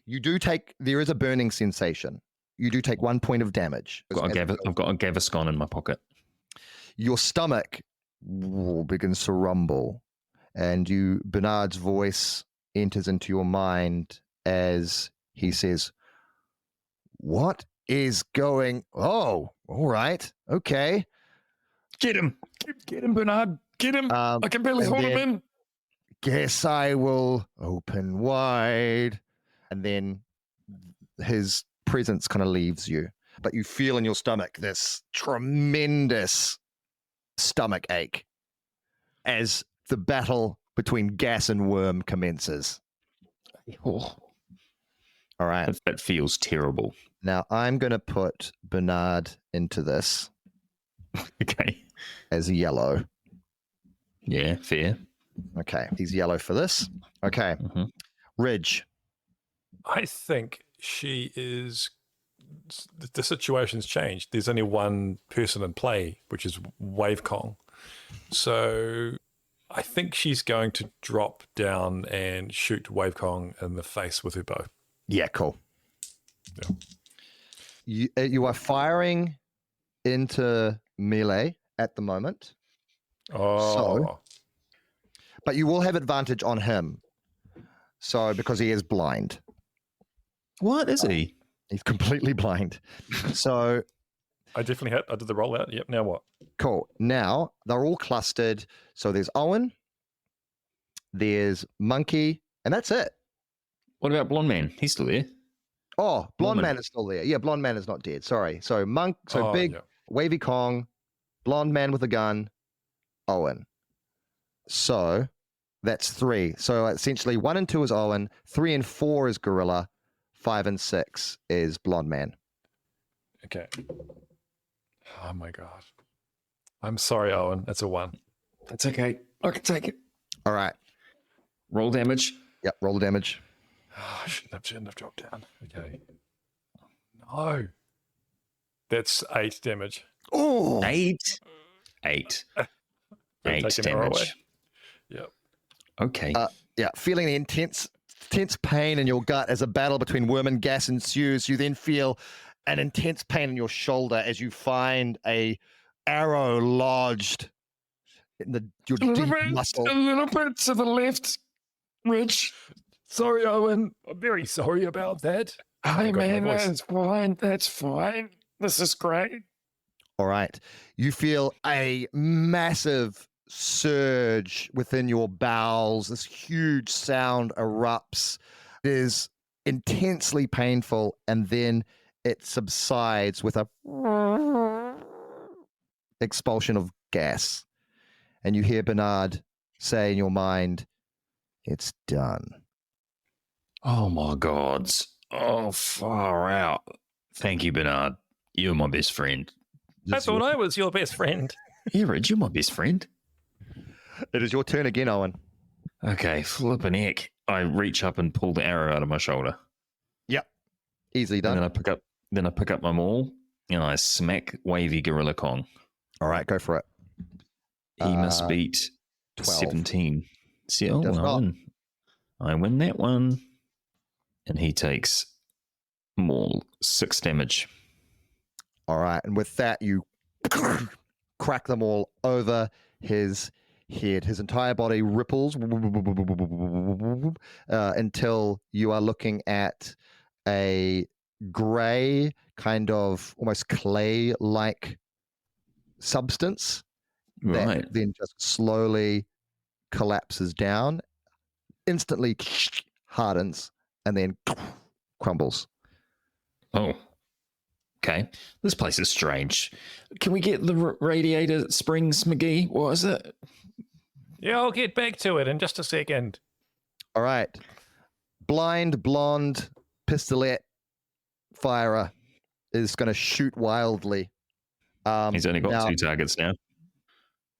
There is a burning sensation. You do take 1 point of damage. I've got a Gaviscon in my pocket. Your stomach begins to rumble, and Bernard's voice enters into your mind as he says, "What is going? Oh, all right, okay. Get him, Bernard. Get him. I can barely hold him in. Guess I will open wide." And then his presence kind of leaves you, but you feel in your stomach this tremendous stomach ache as the battle between gas and worm commences. Oh. All right. That feels terrible. Now I'm going to put Bernard into this. Okay. As yellow. Yeah, fair. Okay. He's yellow for this. Okay. Mm-hmm. Ridge. I think she is. The situation's changed. There's only one person in play, which is Wave Kong. So I think she's going to drop down and shoot Wave Kong in the face with her bow. Yeah, cool. Yeah. You are firing into melee at the moment. Oh. But you will have advantage on him. So, because he is blind. What is he? He's completely blind. So I definitely hit. I did the rollout. Yep. Now what? Cool. Now they're all clustered. So there's Owen, there's Monkey, and that's it. What about Blonde Man? He's still there. Oh, Blonde Man is still there. Yeah, Blonde Man is not dead. Sorry. So Big, Wavy Kong, Blonde Man with a gun, Owen. So that's 3. So essentially 1 and 2 is Owen, 3 and 4 is Gorilla, 5 and 6 is Blonde Man. Okay. Oh my god. I'm sorry, Owen. That's a 1. That's okay. I can take it. All right. Roll damage. Yep, roll the damage. Oh, I shouldn't have dropped down. Okay. No. That's 8 damage. Oh, 8. 8 damage. Yep. Okay. Yeah, feeling the intense pain in your gut as a battle between worm and gas ensues. You then feel an intense pain in your shoulder as you find a arrow lodged in your deep muscle. A little bit to the left, Ridge. Sorry, Owen. I'm very sorry about that. Hey, got my man, voice. that's fine. That's fine. This is great. All right. You feel a massive surge within your bowels. This huge sound erupts. It is intensely painful, and then it subsides with a expulsion of gas. And you hear Bernard say in your mind, "It's done." Oh, my gods. Oh, far out. Thank you, Bernard. You're my best friend. I thought I was your best friend. Yeah, Ridge, you're my best friend. It is your turn again, Owen. Okay, flippin' heck. I reach up and pull the arrow out of my shoulder. Yep. Easily And done. then I pick up my maul and I smack Wavy Gorilla Kong. All right, go for it. He must beat 12. 17. See, oh, does I not. win. I win that one. And he takes maul 6 damage. All right, and with that, you crack them all over his head. His entire body ripples until you are looking at a gray, kind of almost clay-like substance that Right. then just slowly collapses down, instantly hardens, and then crumbles. Oh. Okay. This place is strange. Can we get the radiator springs, McGee? What is it? Yeah, I'll get back to it in just a second. All right. Blind, blonde, pistolet firer is going to shoot wildly. He's only got now, 2 targets now.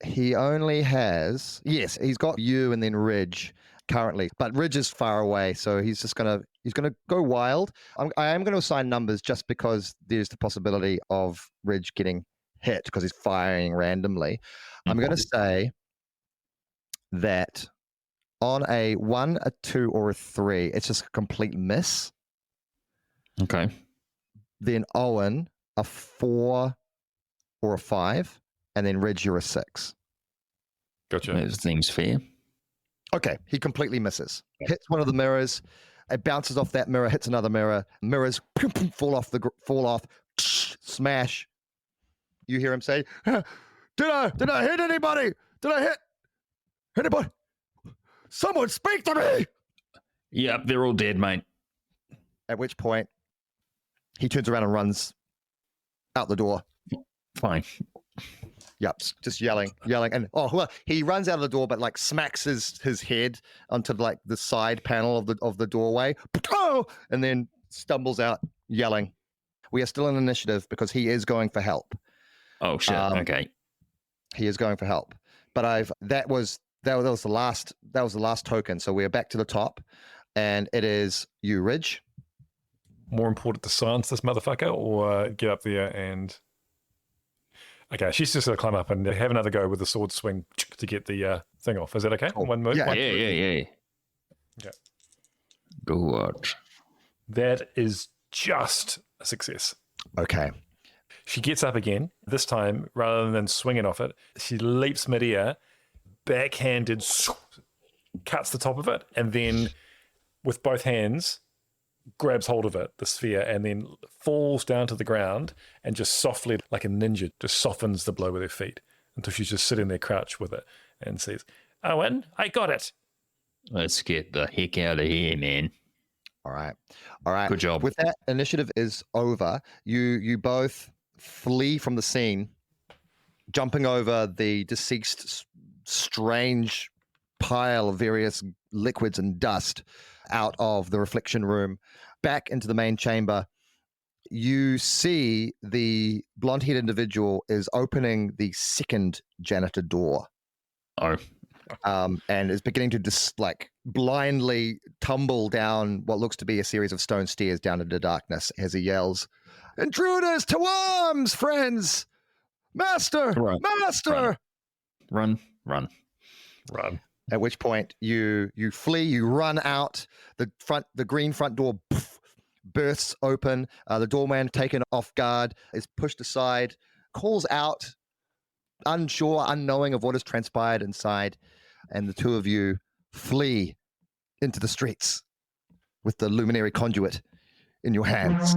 He only has, yes, he's got you and then Ridge currently, but Ridge is far away, so he's gonna go wild. I am going to assign numbers just because there's the possibility of Ridge getting hit because he's firing randomly. I'm going to say that on a 1, a 2, or a 3, it's just a complete miss. Okay. Then Owen, a 4 or a 5, and then Ridge, you're a 6. Gotcha. That seems fair. Okay, he completely misses. Hits one of the mirrors. It bounces off that mirror, hits another mirror. Mirrors fall off, smash. You hear him say, "Did I hit anybody? Did I hit anybody? Someone speak to me!" Yep, they're all dead, mate. At which point, he turns around and runs out the door. Fine. Yep, just yelling, and he runs out of the door, but like smacks his head onto like the side panel of the doorway, and then stumbles out yelling. We are still in initiative because he is going for help. Oh shit. Okay. He is going for help, but that was the last token. So we're back to the top, and it is you, Ridge. More important to silence this motherfucker or get up there and... Okay, she's just going to climb up and have another go with the sword swing to get the thing off. Is that okay? Cool. One move? Yeah. Yeah. Okay. Good. That is just a success. Okay. She gets up again. This time, rather than swinging off it, she leaps midair, backhanded, cuts the top of it, and then with both hands grabs hold of it, the sphere, and then falls down to the ground and just softly, like a ninja, just softens the blow with her feet until she's just sitting there crouched with it and says, "Owen, I got it." Let's get the heck out of here, man. All right. Good job. With that, initiative is over. You both flee from the scene, jumping over the deceased strange pile of various liquids and dust out of the reflection room, back into the main chamber. You see the blonde-haired individual is opening the second janitor door. Oh. And is beginning to just like blindly tumble down what looks to be a series of stone stairs down into darkness as he yells, "Intruders to arms, friends! Master! Run. Master!" Run. At which point you flee, you run out. The green front door bursts open. The doorman, taken off guard, is pushed aside, calls out, unsure, unknowing of what has transpired inside, and the two of you flee into the streets with the luminary conduit in your hands.